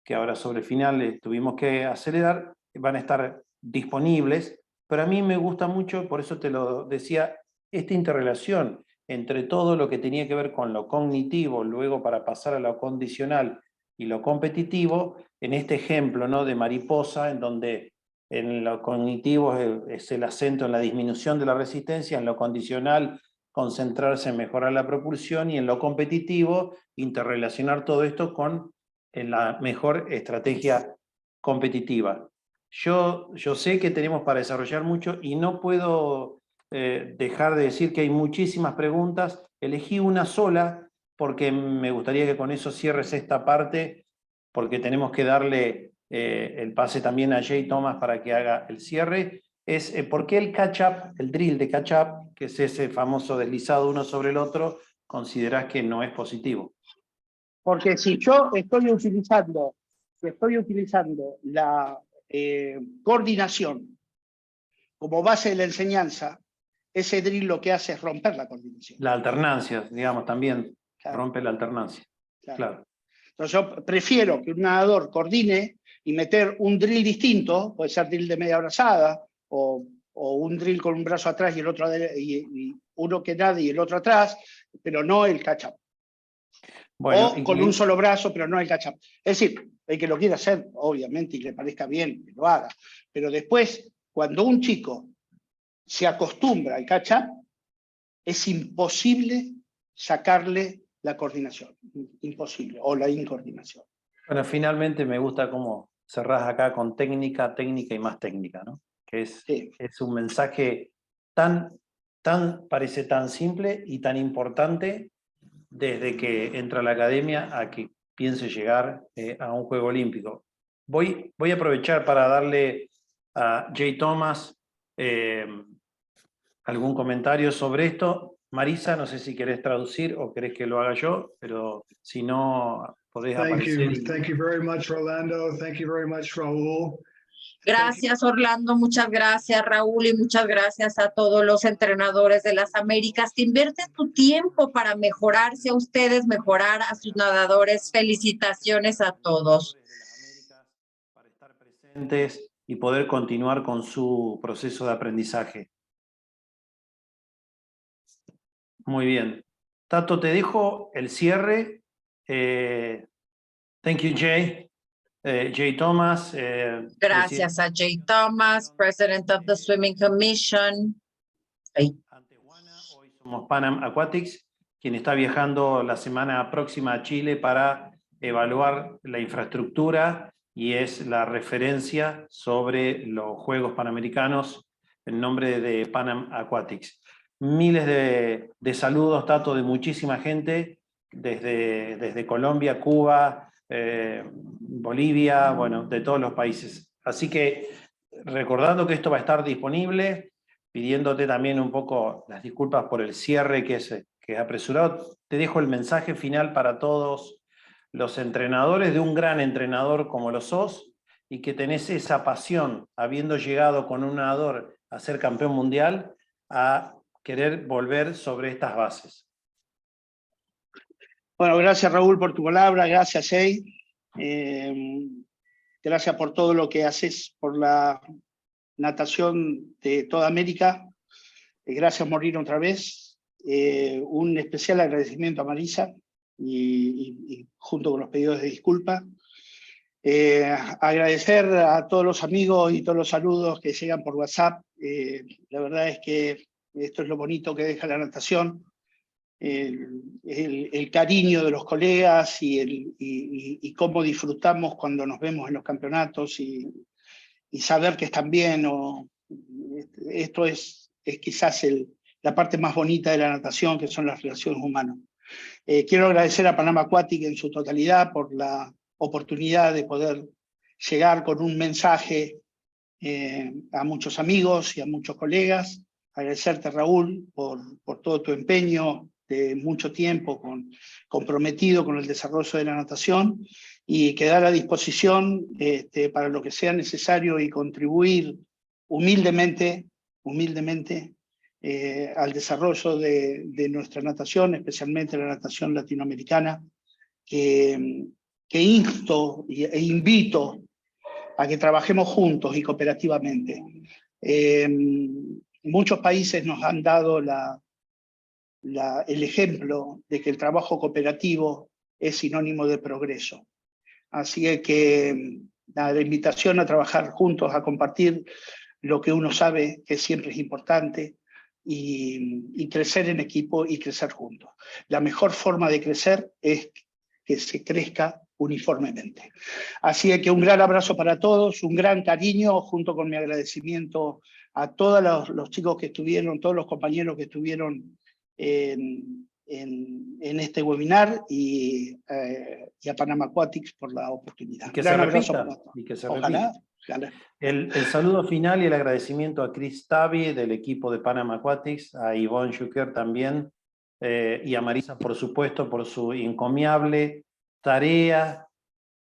que ahora sobre el final tuvimos que acelerar, van a estar disponibles, pero a mí me gusta mucho, por eso te lo decía, esta interrelación entre todo lo que tenía que ver con lo cognitivo, luego para pasar a lo condicional y lo competitivo, en este ejemplo, ¿no?, de mariposa, en donde en lo cognitivo es el acento en la disminución de la resistencia, en lo condicional concentrarse en mejorar la propulsión y en lo competitivo interrelacionar todo esto con la mejor estrategia competitiva. Yo sé que tenemos para desarrollar mucho y no puedo dejar de decir que hay muchísimas preguntas. Elegí una sola porque me gustaría que con eso cierres esta parte, porque tenemos que darle el pase también a Jay Thomas para que haga el cierre. Es ¿por qué el catch-up, el drill de catch-up, que es ese famoso deslizado uno sobre el otro, considerás que no es positivo? Porque si yo estoy utilizando la coordinación como base de la enseñanza, ese drill lo que hace es romper la coordinación. La alternancia, digamos, también Claro. rompe la alternancia. Claro. Entonces yo prefiero que un nadador coordine y meter un drill distinto, puede ser drill de media brazada, o un drill con un brazo atrás y el otro y uno que nade y el otro atrás, pero no el catch-up. Bueno, o con un solo brazo, pero no el catch-up. Es decir, el que lo quiera hacer, obviamente, y le parezca bien, que lo haga. Pero después, cuando un chico se acostumbra al catch-up, es imposible sacarle la coordinación. Imposible, o la incoordinación. Bueno, finalmente me gusta cómo cerrás acá con técnica, técnica y más técnica, ¿no? Que es un mensaje parece tan simple y tan importante desde que entra a la academia a que piense llegar a un Juego Olímpico. Voy a aprovechar para darle a Jay Thomas algún comentario sobre esto. Marisa, no sé si querés traducir o querés que lo haga yo, pero si no, podés aparecer. Thank you very much, Orlando. Thank you very much, Raúl. Gracias, Orlando, muchas gracias, Raúl, y muchas gracias a todos los entrenadores de las Américas que invierten tu tiempo para mejorarse a ustedes, mejorar a sus nadadores. Felicitaciones a todos. Para estar presentes y poder continuar con su proceso de aprendizaje. Muy bien. Tato, te dejo el cierre. Thank you, Jay. Jay Thomas. Gracias a Jay Thomas, President of the Swimming Commission. Hoy somos Panam Aquatics, quien está viajando la semana próxima a Chile para evaluar la infraestructura y es la referencia sobre los Juegos Panamericanos en nombre de Panam Aquatics. Miles de saludos, Tato, de muchísima gente, desde Colombia, Cuba, Bolivia, bueno, de todos los países. Así que recordando que esto va a estar disponible, pidiéndote también un poco las disculpas por el cierre que es apresurado, te dejo el mensaje final para todos los entrenadores, de un gran entrenador como lo sos, y que tenés esa pasión, habiendo llegado con un nadador a ser campeón mundial, a querer volver sobre estas bases. Bueno, gracias, Raúl, por tu palabra, gracias, Jay. Gracias por todo lo que haces por la natación de toda América. Gracias, Morir, otra vez. Un especial agradecimiento a Marisa y junto con los pedidos de disculpa. Agradecer a todos los amigos y todos los saludos que llegan por WhatsApp. La verdad es que esto es lo bonito que deja la natación. El cariño de los colegas y cómo disfrutamos cuando nos vemos en los campeonatos y saber que están bien. Esto es quizás la parte más bonita de la natación, que son las relaciones humanas. Quiero agradecer a Panam Aquatic en su totalidad por la oportunidad de poder llegar con un mensaje a muchos amigos y a muchos colegas. Agradecerte, Raúl, por todo tu empeño de mucho tiempo comprometido con el desarrollo de la natación, y quedar a disposición para lo que sea necesario y contribuir humildemente al desarrollo de nuestra natación, especialmente la natación latinoamericana, que insto e invito a que trabajemos juntos y cooperativamente. Muchos países nos han dado el ejemplo de que el trabajo cooperativo es sinónimo de progreso. Así que la invitación a trabajar juntos, a compartir lo que uno sabe que siempre es importante, y crecer en equipo y crecer juntos. La mejor forma de crecer es que se crezca uniformemente. Así que un gran abrazo para todos, un gran cariño, junto con mi agradecimiento a todos los chicos que estuvieron, todos los compañeros que estuvieron en este webinar, y a Panama Aquatics por la oportunidad. Y que Gran se abrazo repita, para todos. y que se Ojalá, repita. ojalá. El saludo final y el agradecimiento a Chris Tavi del equipo de Panama Aquatics, a Yvonne Schuker también, y a Marisa, por supuesto, por su encomiable tarea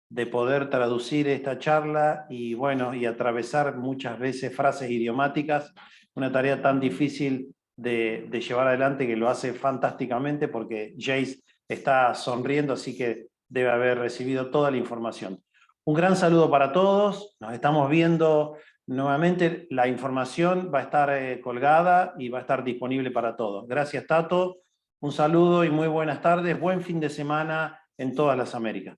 de poder traducir esta charla y, bueno, y atravesar muchas veces frases idiomáticas, una tarea tan difícil de llevar adelante, que lo hace fantásticamente, porque Jace está sonriendo, así que debe haber recibido toda la información. Un gran saludo para todos, nos estamos viendo nuevamente, la información va a estar colgada y va a estar disponible para todos. Gracias, Tato, un saludo y muy buenas tardes, buen fin de semana en todas las Américas.